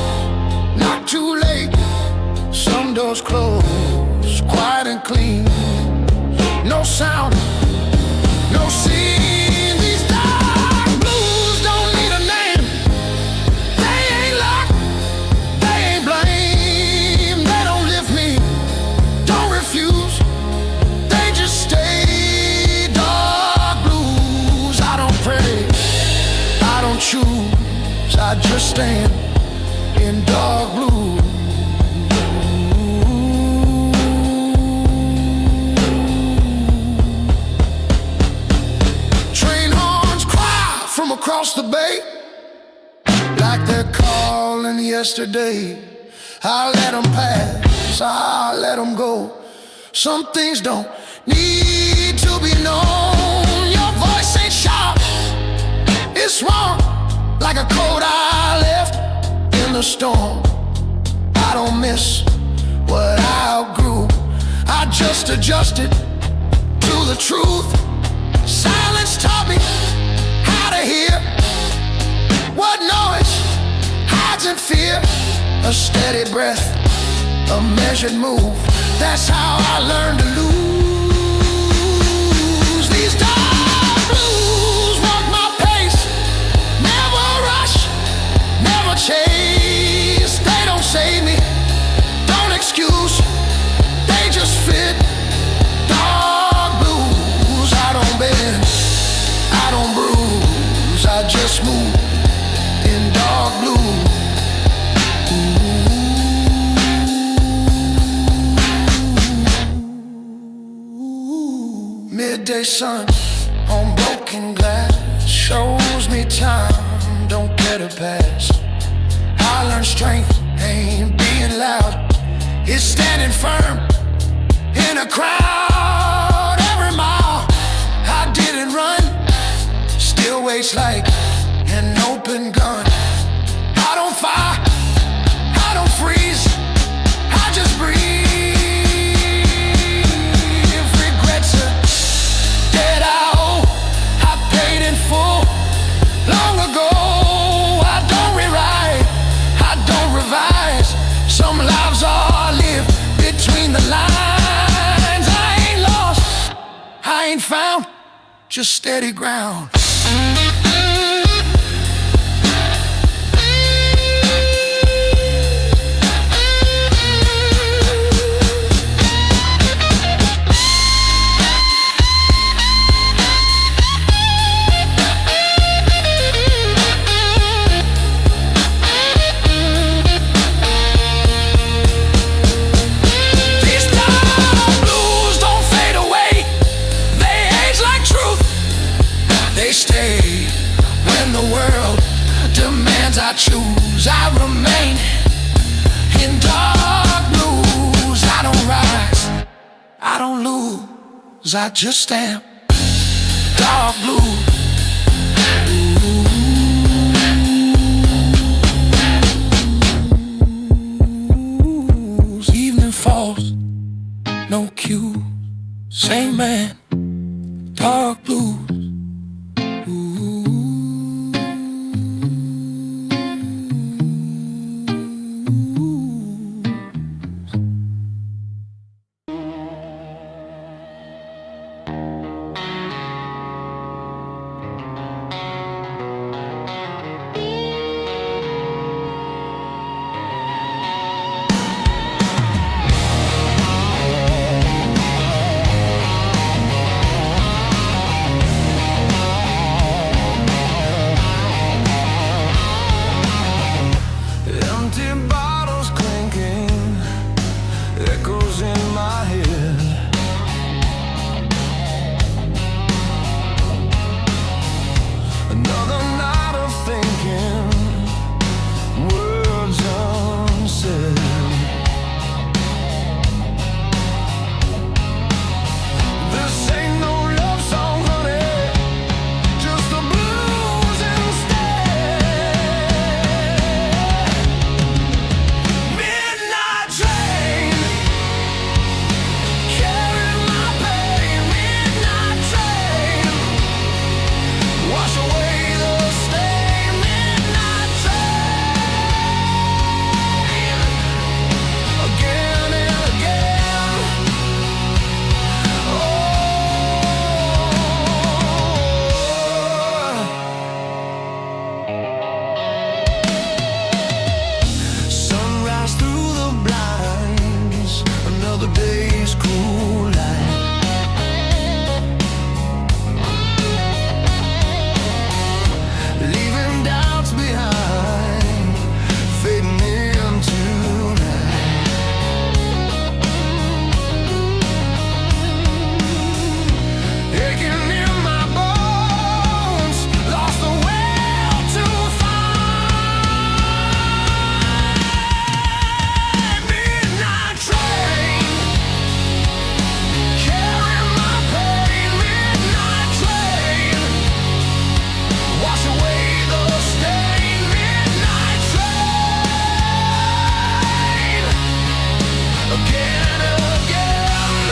not too late. Some doors close, quiet and clean. No sound, no scene. These dark blues don't need a name. They ain't locked, they ain't blame. They don't lift me, don't refuse. They just stay dark blues. I don't pray, I don't choose. I just stand in dark blues. Across the bay, like they're calling yesterday. I let them pass, I let them go. Some things don't need to be known. Your voice ain't sharp, it's warm, like a coat I left in the storm. I don't miss what I outgrew, I just adjusted to the truth. Silence taught me to hear what noise hides in fear. A steady breath, a measured move. That's how I learned to lose. These dark blues walk my pace, never rush, never chase. They don't save me, don't excuse, they just fit. Dark blues, I don't bend, I don't bruise, I just move in dark blue. Ooh. Midday sun on broken glass shows me time don't get a pass. I learned strength ain't being loud, it's standing firm in a crowd. Every mile I didn't run still waits like an open gun. I don't fire, I don't freeze, I just breathe. Regrets are dead out, I paid in full long ago. I don't rewrite, I don't revise. Some lives are lived between the lines. I ain't lost, I ain't found, just steady ground. Stay when the world demands I choose. I remain in dark blues. I don't rise, I don't lose, I just am dark blue. Evening falls, no cue, same man, dark blues. yesterday's cruel light. Leaving doubts behind, fading into night. Aching in my bones, lost the will to find. Midnight train, carrying my pain. Midnight train, wash away the stain. Midnight train, again and again.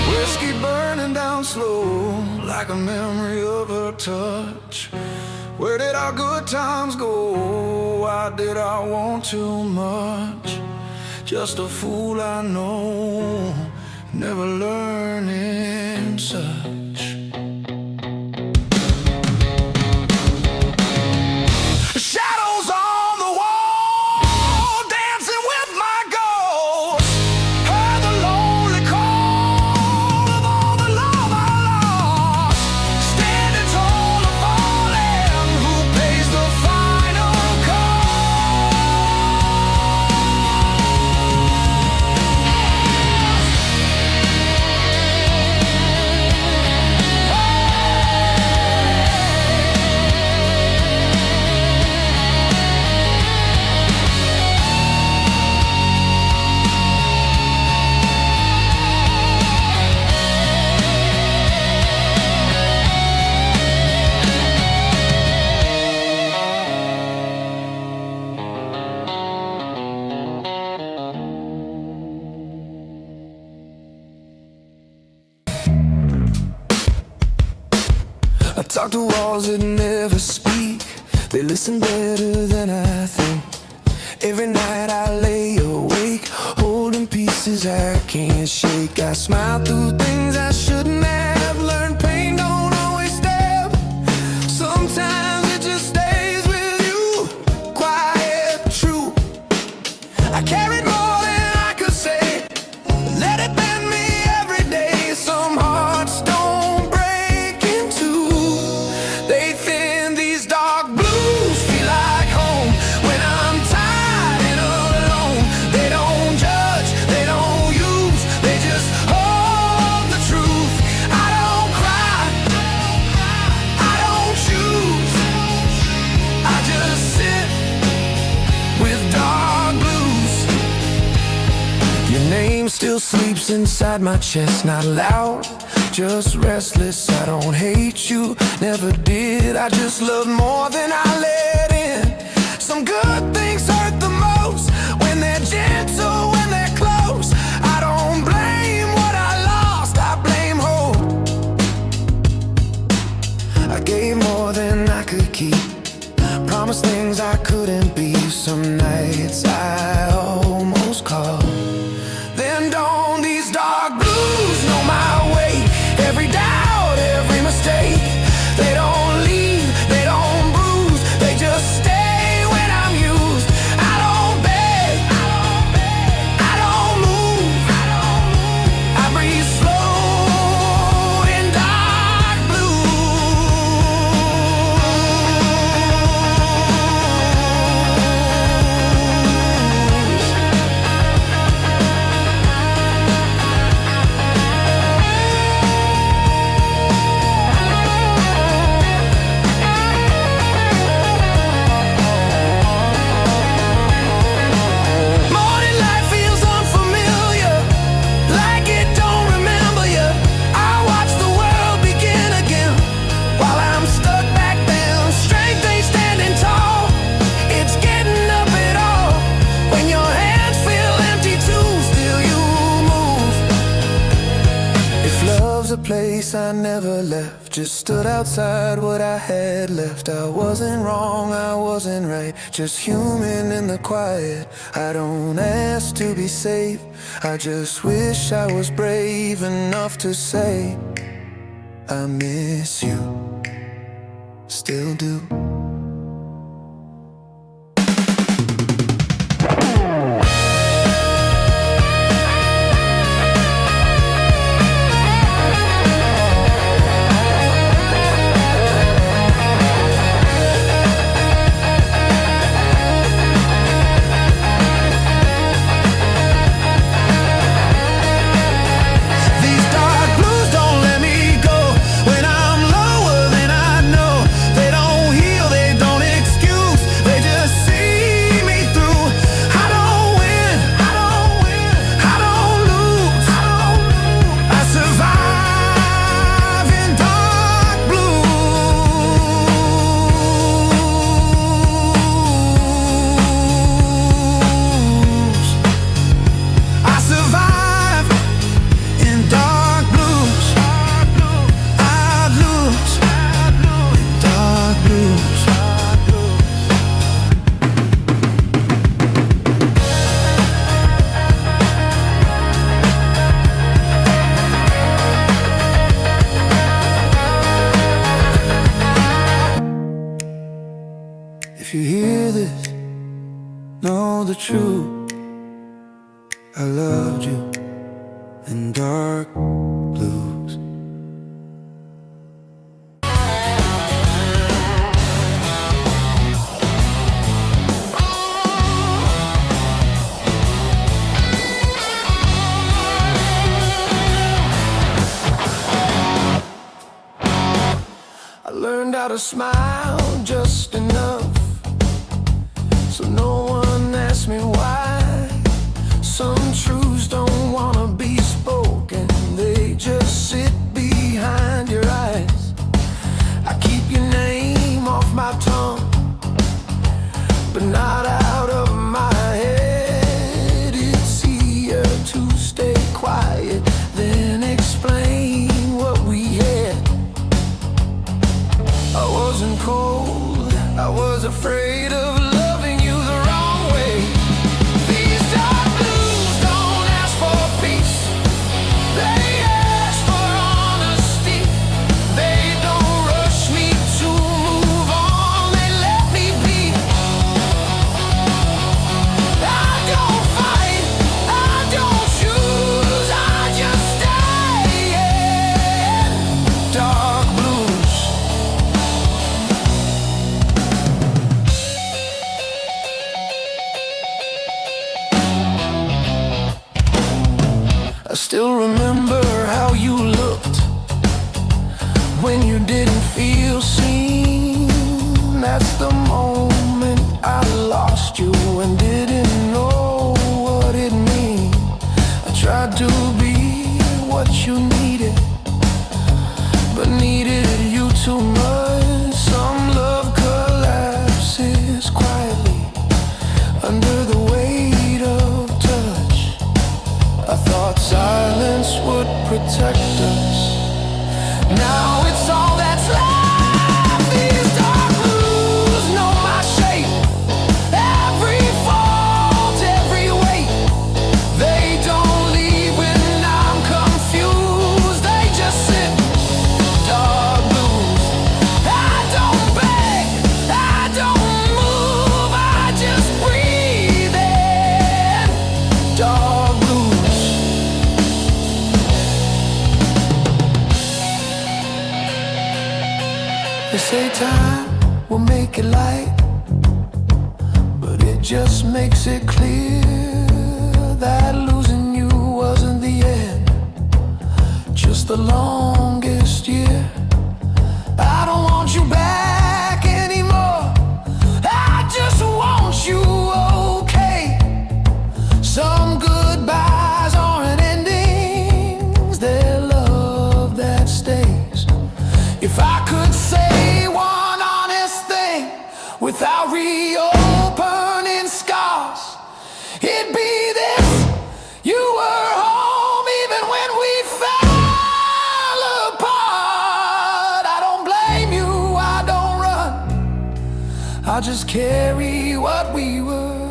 Whiskey burning down slow, like a memory of her touch. Where did our good times go? Why did I want too much? Just a fool I know, never learning such. Shadows on the wall, dancing with my ghost. Heard the lonely call of all the love I lost. Standing tall or falling, who pays the final I talk to walls that never speak. They listen better than I think. Every night I lay awake, holding pieces I can't shake. I smile through things I shouldn't have. Learned pain don't always stab. Sometimes it just stays with you, quiet, true. I carried more than I could say. Let it bend me every day. Some hearts don't break in two. They thin, these dark blues feel like home. When I'm tired and alone, they don't judge, they don't use, they just hold the truth. I don't cry, I don't choose. I just sit with dark blues. Your name still sleeps inside my chest, not loud, just restless. I don't hate you, never did. I just love more than I let in. Some good things hurt the most when they're gentle, when they're close. I don't blame what I lost, I blame hope. I gave more than I could keep, promised things I couldn't be. Some nights I almost called. Then don't these dark blues know my way? Every doubt, every mistake. They don't leave, they don't bruise, they just stay when I'm used. I don't beg, place I never left, just stood outside what I had left. I wasn't wrong, I wasn't right, just human in the quiet. I don't ask to be safe, I just wish I was brave enough to say I miss you, still do. If you hear this, know the truth. I loved you in dark blues. I learned how to smile just enough so no one asks me why. Some truths don't wanna be spoken, they just sit behind your eyes. I keep your name off my tongue, but not out of my head. It's easier to stay quiet than explain what we had. I wasn't cold, I was afraid of loving you the wrong way. These dark blues don't ask for peace, they ask for honesty. They don't rush me to move on, they let me be. I don't fight, I don't choose, I just stay in dark blues. I still remember how you looked when you didn't feel seen. That's the moment I lost you and didn't know what it meant. I tried to be what you needed, but needed you too much. Some love collapses quietly under the weight of touch. I thought silence would protect us. Now it's all that's left. These dark blues know my shape, every fault, every weight. They don't leave when I'm confused, they just sit. Dark blues. I don't beg, I don't move, I just breathe in. Dark blues. They say time will make it light, but it just makes it clear that losing you wasn't the end, just the longest year. I don't want you back anymore, I just want you okay. Some goodbyes aren't endings, they're love that stays. If I could say one honest thing without reopening scars, it'd be this: you were home even when we fell apart. I just carry what we were.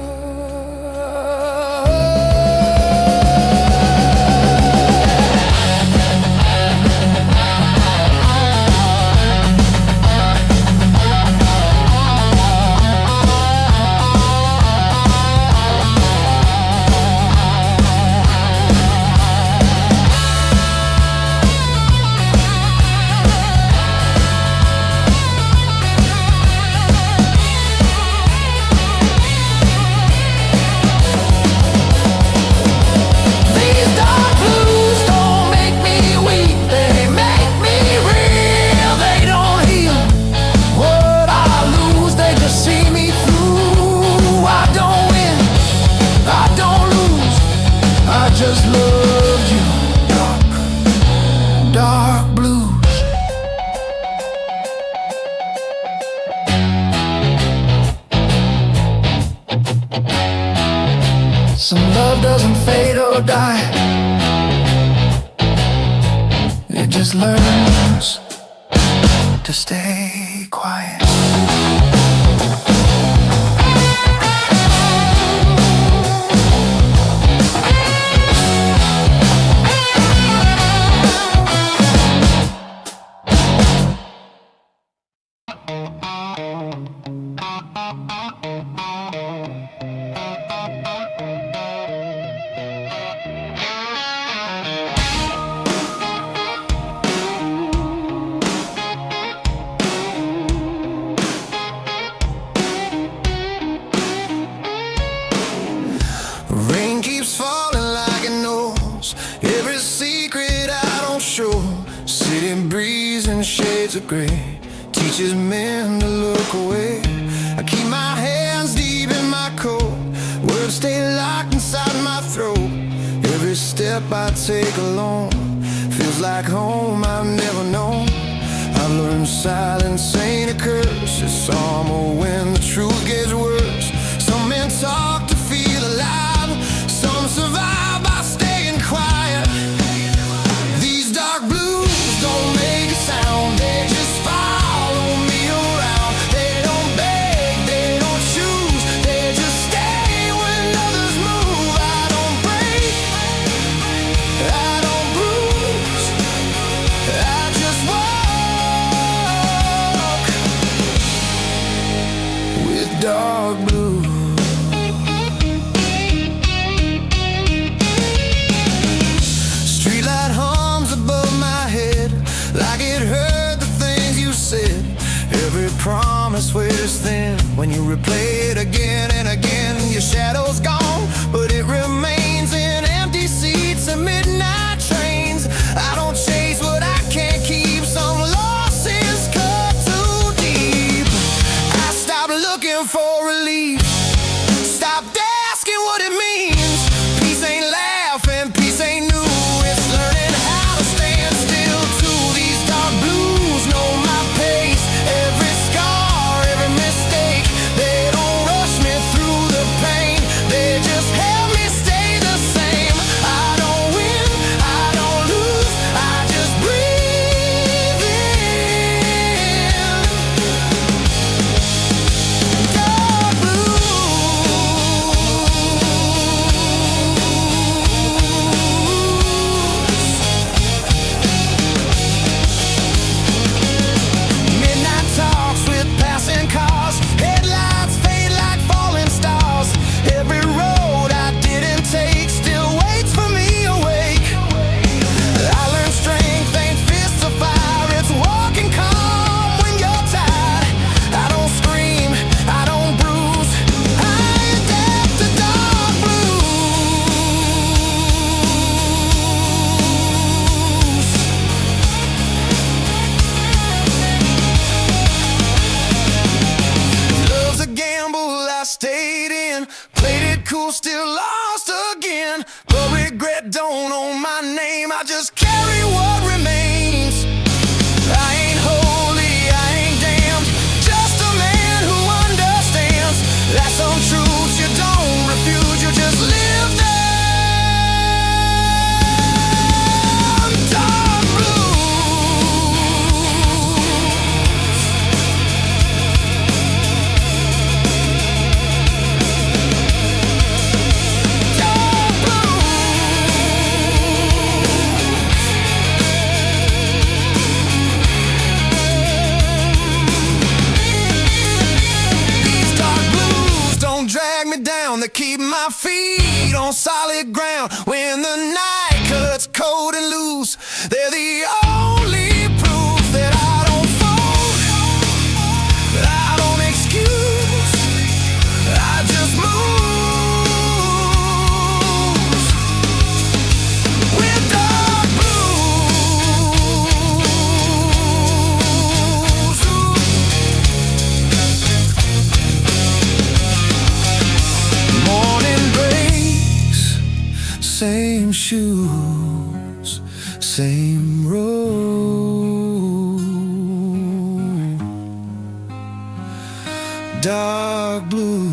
Just love you, dark, dark blues. Some love doesn't fade or die, it just learns to stay quiet. Rain keeps falling like it knows every secret I don't show. City breeze and shades of gray teaches men to look away. I keep my hands deep in my coat, words stay locked inside my throat. Every step I take alone feels like home I've never known. I've learned silence ain't a curse, it's summer when the truth gets worse. Some men talk to feel alive, some survive by staying quiet. These dark blues don't make a sound, they just follow me around. They don't beg, they don't choose, they just stay when others move. I don't break, I don't bruise, I just walk with dark blues. Streetlight hums above my head like it heard the things you said. Every promise wears thin when you replay it again and again. Your shadow's gone, but it remains in empty seats and midnight trains. I don't chase what I can't keep, some losses cut too deep. I stopped looking for relief, stopped asking what it means. Peace ain't laughing, peace ain't new, it's learning how to stand still to these dark blues. Know my pace, every scar, every mistake. They don't rush me through the pain, they just help me stay the same. I don't win, I don't lose, I just breathe in. Dark blues. Midnight talks with passing cars, headlights fade like falling stars. Every road I didn't take still waits for me awake. I learned strength ain't fists of fire, it's walking calm when you're tired. I don't scream, I don't bruise, I adapt to dark blues. Love's a gamble I stayed in, played it cool, still lost again. But regret don't own my name, I just carry what remains. I ain't holy, I ain't damned, just a man who understands that some truths you don't refuse, you just live them. Dark blues. my feet on solid ground. When the night cuts cold and loose, they're the only proof that I don't fold, that I don't excuse, I just move with dark blues. Morning breaks, same shoes, same road, dark blue.